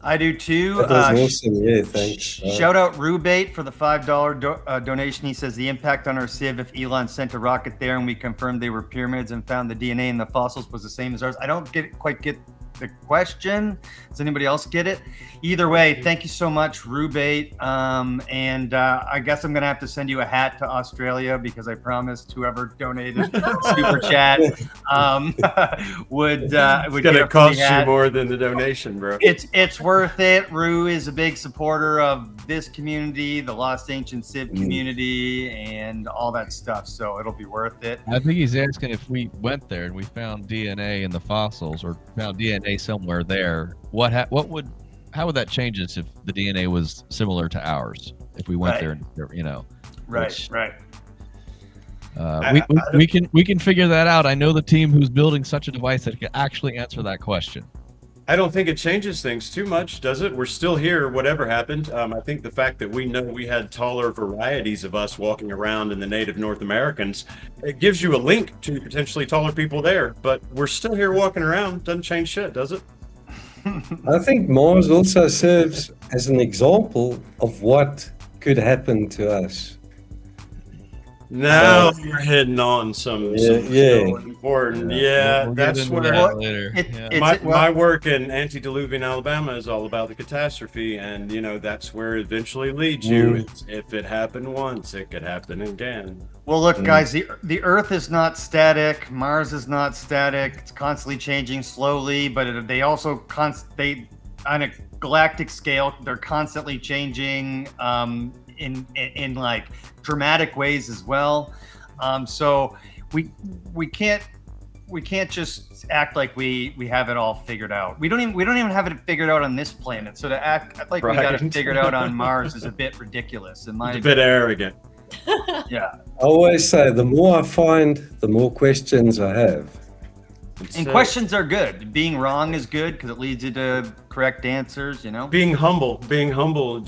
I do too. That was awesome. Yeah, thanks. Shout out Rubate for the $5 donation. He says the impact on our Civ if Elon sent a rocket there and we confirmed they were pyramids and found the DNA in the fossils was the same as ours. I don't quite get the question. Does anybody else get it? Either way, thank you so much, Rubate. And I guess I'm gonna have to send you a hat to Australia because I promised whoever donated super chat would It's get gonna a cost free you hat. more than the donation, bro. It's worth it. Rue is a big supporter of this community, the Lost Ancient Civ community, and all that stuff. So it'll be worth it. I think he's asking if we went there and we found DNA in the fossils or found DNA somewhere there. How would that change us if the DNA was similar to ours? If we went Right. there, and which- Right. we can figure that out. I know the team who's building such a device that can actually answer that question. I don't think it changes things too much, does it? We're still here, whatever happened. I think the fact that we know we had taller varieties of us walking around in the native North Americans, it gives you a link to potentially taller people there. But we're still here walking around. Doesn't change shit, does it? I think Mars also serves as an example of what could happen to us. Now you're hitting on some Yeah. so important. Yeah, We'll get that's into where that later. my work in antediluvian Alabama is all about the catastrophe, and that's where it eventually leads you. If it happened once, it could happen again. Well, look, guys, the Earth is not static. Mars is not static. It's constantly changing slowly, but they also on a galactic scale, they're constantly changing in like dramatic ways as well. So we can't just act like we have it all figured out. We don't even have it figured out on this planet. So to act like we got it figured out on Mars is a bit ridiculous in my It's a bit arrogant. yeah. I always say the more I find, the more questions I have. And questions are good. Being wrong is good because it leads you to correct answers, Being humble. Do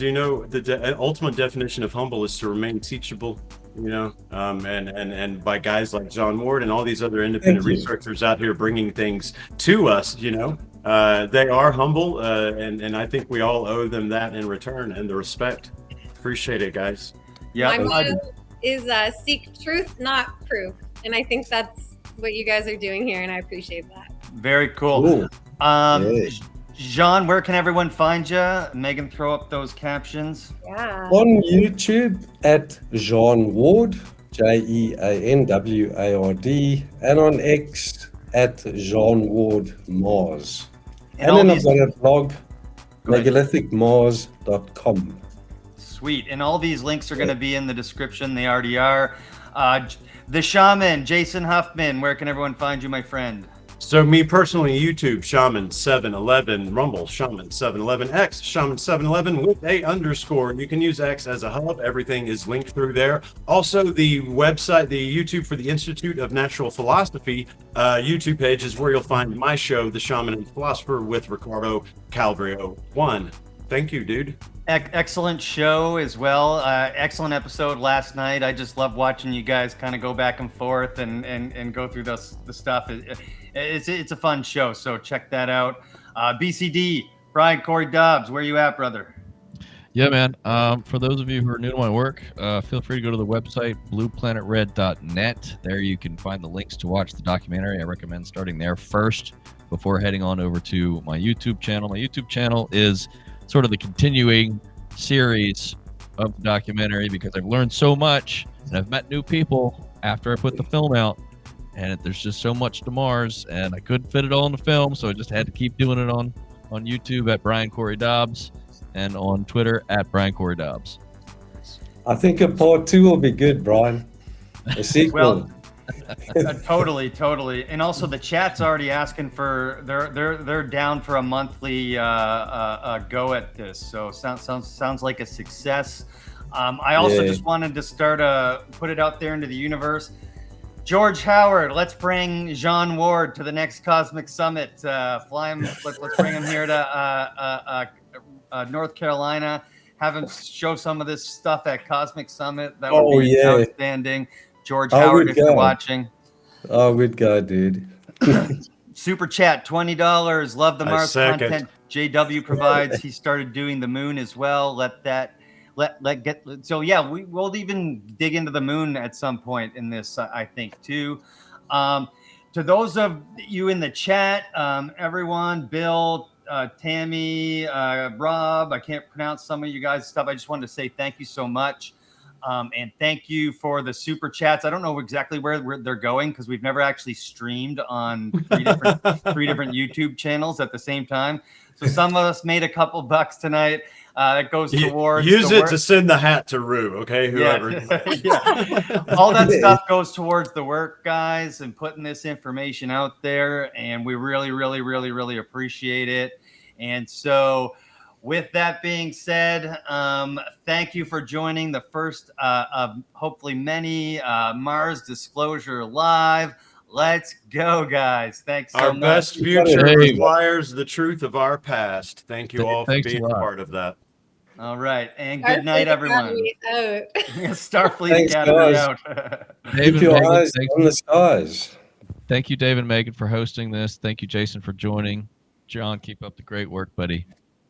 you know the ultimate definition of humble is to remain teachable? And by guys like John Ward and all these other independent researchers out here bringing things to us, they are humble, and I think we all owe them that in return and the respect. Appreciate it, guys. Yeah. My motto is seek truth, not proof. And I think that's what you guys are doing here, and I appreciate that. Very cool. Cool. Yeah. Jean, where can everyone find you? Megan, throw up those captions. Yeah. On YouTube at Jean Ward, JeanWard, and on X at Jean Ward Mars. And then I've got a blog, megalithicmars.com. Sweet. And all these links are going to be in the description. They already are. The Shaman, Jason Huffman, where can everyone find you, my friend? So me personally, YouTube, Shaman711, Rumble, Shaman711, X, Shaman711 with a underscore. You can use X as a hub. Everything is linked through there. Also, the website, the YouTube for the Institute of Natural Philosophy YouTube page is where you'll find my show, The Shaman and Philosopher, with Ricardo Calvario 1. Thank you, dude. Excellent show as well. Excellent episode last night. I just love watching you guys kind of go back and forth and go through the stuff. It's a fun show, so check that out. BCD, Brian, Cory Dobbs, where you at, brother? Yeah, man. For those of you who are new to my work, feel free to go to the website, blueplanetred.net. There you can find the links to watch the documentary. I recommend starting there first before heading on over to my YouTube channel. My YouTube channel is sort of the continuing series of the documentary because I've learned so much and I've met new people after I put the film out. And there's just so much to Mars, and I couldn't fit it all in the film, so I just had to keep doing it on YouTube at Brian Cory Dobbs and on Twitter at Brian Cory Dobbs. I think a part 2 will be good, Brian. A sequel. Totally. And also the chat's already asking for they're down for a monthly go at this. So sounds like a success. I also just wanted to put it out there into the universe. George Howard, let's bring Jean Ward to the next Cosmic Summit. Let's bring him here to North Carolina. Have him show some of this stuff at Cosmic Summit. That would be outstanding. George Howard, if you're watching. Oh, we'd go, dude. Super chat, $20. Love the Mars content JW provides. He started doing the moon as well. So yeah, we'll even dig into the moon at some point in this, I think, too. To those of you in the chat, everyone, Bill, Tammy, Rob, I can't pronounce some of you guys' stuff. I just wanted to say thank you so much. And thank you for the super chats. I don't know exactly where they're going because we've never actually streamed on three different YouTube channels at the same time. So some of us made a couple bucks tonight. It goes towards use it to send the hat to Rue, okay? Whoever. Yeah. All that stuff goes towards the work, guys, and putting this information out there. And we really, really, really, really appreciate it. And so with that being said, thank you for joining the first of hopefully many Mars Disclosure Live. Let's go, guys. Thanks so much. Our best future requires the truth of our past. Thank you all for being a part of that. All right. And good night, everyone. Starfleet Thanks, Academy out. Keep your eyes on the skies. Thank you, Dave and Megan, for hosting this. Thank you, Jason, for joining. John, keep up the great work, buddy.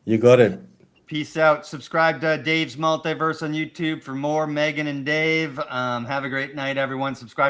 You got it. Peace out. Subscribe to Dave's Multiverse on YouTube for more Megan and Dave. Have a great night, everyone. Subscribe to